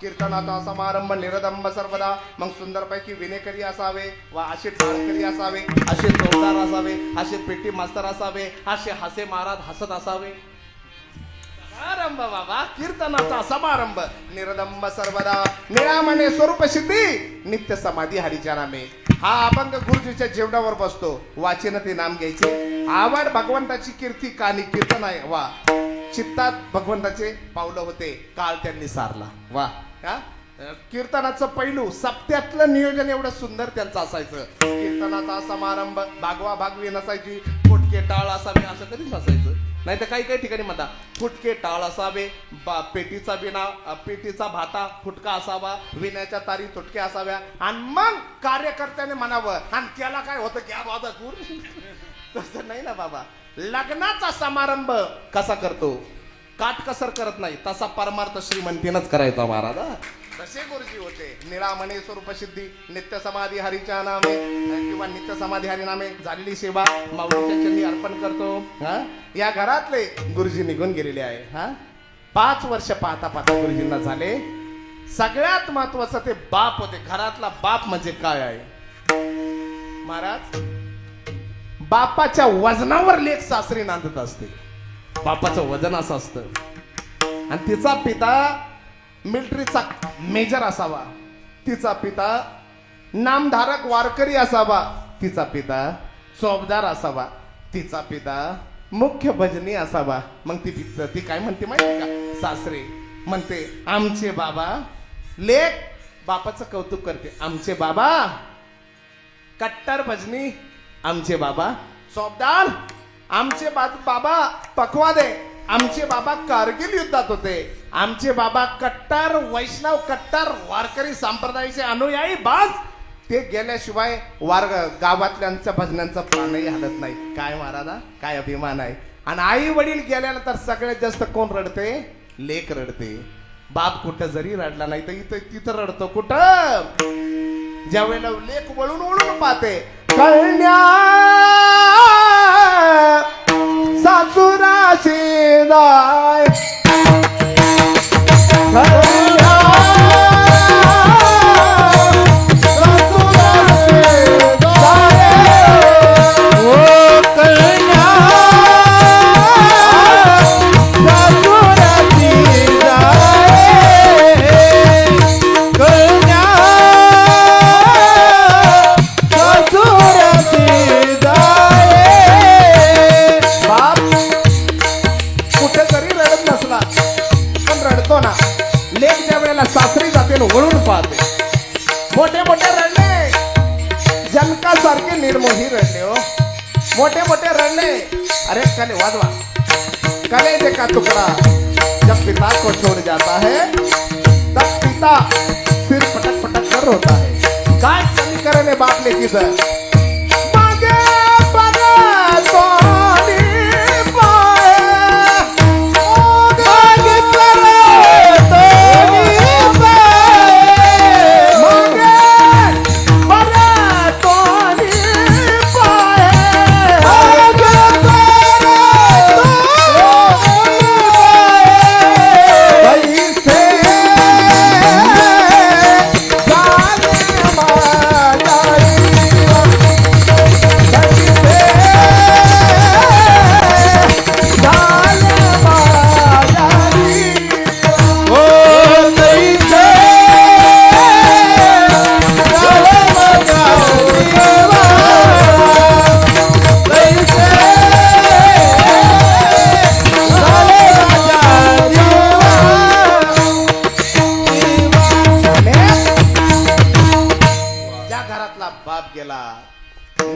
कीर्तनाचा समारंभ निरदंब सर्वदा मग सुंदरपैकी विनेकरी असावे वा असे टाळकरी असावे असे जोरदार असावे असे पेटी मास्तर असावे असे हासे महाराज हसत असावे समारंभ बाबा कीर्तनाचा समारंभ निरदंब सर्वदा निरामने स्वरूप सिद्धी नित्य समाधी हरीच्या नामे हा अभंग गुरुजीच्या जेवणावर बसतो वाचन ते नाम घ्यायचे आवड भगवंताची कीर्ती कानी कीर्तन आहे वा चित्तात भगवंताचे पावलं होते काल त्यांनी सारला वा हा कीर्तनाचं पैलू सप्त्यातलं नियोजन एवढं सुंदर त्यांचं असायचं कीर्तनाचा समारंभ भागवा भागवी नसायची फुटके टाळ असावे असं कधीच नसायचं नाही तर काही काही ठिकाणी म्हणतात फुटके टाळ असावे पेटीचा विना पेटीचा भाता फुटका असावा विण्याच्या तारी तुटके असाव्या आणि मग कार्यकर्त्याने म्हणावं आणि त्याला काय होतं क्या बाबा तसं नाही ना बाबा लग्नाचा समारंभ कसा करतो काटकसर करत नाही तसा परमार्थ श्रीमंतीनच करायचा महाराज तसे गुरुजी होते निळामणी स्वरूप सिद्धी नित्य समाधी हरीच्या नामे किंवा नित्य समाधी हरी नामे झालेली सेवा माऊलीच्या चरणी अर्पण करतो हा या घरातले गुरुजी निघून गेलेले आहे हा 5 वर्ष पाहता पाहता गुरुजींना झाले सगळ्यात महत्वाचं ते बाप होते घरातला बाप म्हणजे काय आहे महाराज बापाच्या वजनावर लेक सासरी नांदत असते बापाचं वजन असं असतं आणि तिचा पिता मिलिटरीचा मेजर असावा तिचा पिता नामधारक वारकरी असावा तिचा पिता चौबदार असावा तिचा पिता मुख्य भजनी असावा मग ती काय म्हणते माहिती का सासरे म्हणते आमचे बाबा लेक बापाचं कौतुक करते आमचे बाबा कट्टर भजनी आमचे बाबा चौबदार आमचे बाबा पखवादे आमचे बाबा कारगिल युद्धात होते आमचे बाबा कट्टर वैष्णव कट्टर वारकरी संप्रदायाचे अनुयायी बाज ते गेल्याशिवाय गावातल्यांच्या भजनांचा प्राणही हलत नाही काय महाराजा काय अभिमान आहे आणि आई वडील गेल्यानंतर सगळ्यात जास्त कोण रडते लेक रडते बाप कुठं जरी रडला नाही तर इथं तिथं रडतो कुठं ज्या वेळेला लेक वळून वळून पाहते कळण्या सासुराशी जाय कळण्या सासुराशी जाय ओ कळण्या सासुराशी जाय कळण्या सासरी जाते वळून पाहते मोठे मोठे रडले जनकासारखे निर्मोही रडले हो मोठे मोठे रडले अरे कले वाजवा कलेजे का टुकड़ा जब पिता को छोड़ जाता है तब पिता सिर पटक पटक कर रोता है काय समीकरण है बाप लेकीचं मागे बघा तोंडी पाय मागे करे तोंडी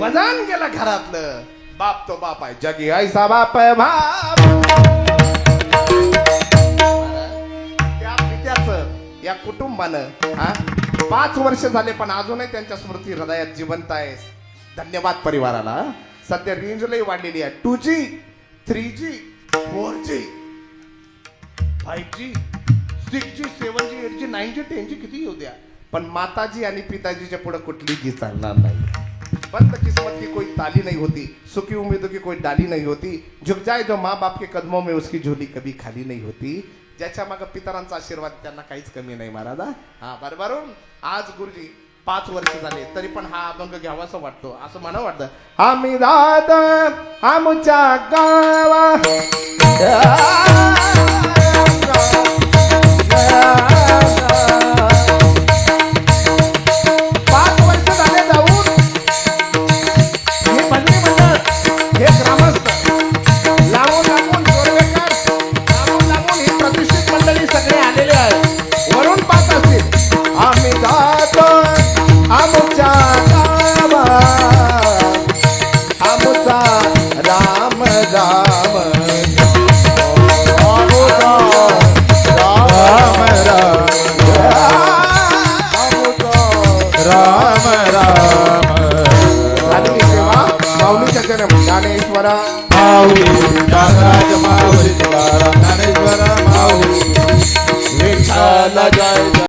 वजन गेला घरातलं बाप तो बाप आहे जगी ऐसा बाप आहे बाप त्या पित्याचं या कुटुंब कुटुंबानं हा 5 वर्ष झाले पण अजूनही त्यांच्या स्मृती हृदयात जिवंत आहे. धन्यवाद परिवाराला. सध्या रेंज लई वाढलेली आहे. 2G 3G 4G 5G 6G 7G 8G 9G 10G किती येऊ द्या पण माताजी आणि पिताजीच्या पुढे कुठली जी चालणार नाही. बंद किस्मत की कोई ताली नहीं होती, सुखी उम्मीदों की कोई डाली नहीं होती, झुक जाए जो माँ बाप के कदमों में उसकी झोली कभी खाली नहीं होती. ज्याच्या मागे पितरांचा आशीर्वाद त्यांना काहीच कमी नाही महाराज. हा बरोबर. आज गुरुजी 5 वर्ष झाले तरी पण हा अभंग घ्यावा असं वाटतो, असं मला वाटतं. आम्ही जात आमच्या गावा 5 वर्ष झाले जाऊन हे मंडळी मंडळ हे ग्रामस्थ लावून जोरवेकर लावून ही प्रतिष्ठित मंडळी सगळे आलेले आहेत. वरून पाहत असतील. आम्ही जातो आमच्या गावा आमचा राम राम राम राम झालेली सेवा माऊलीच्या चरण ज्ञानेश्वरा माऊली नागराज माऊली तुकाराम ज्ञानेश्वर माऊली विठ्ठल जय जय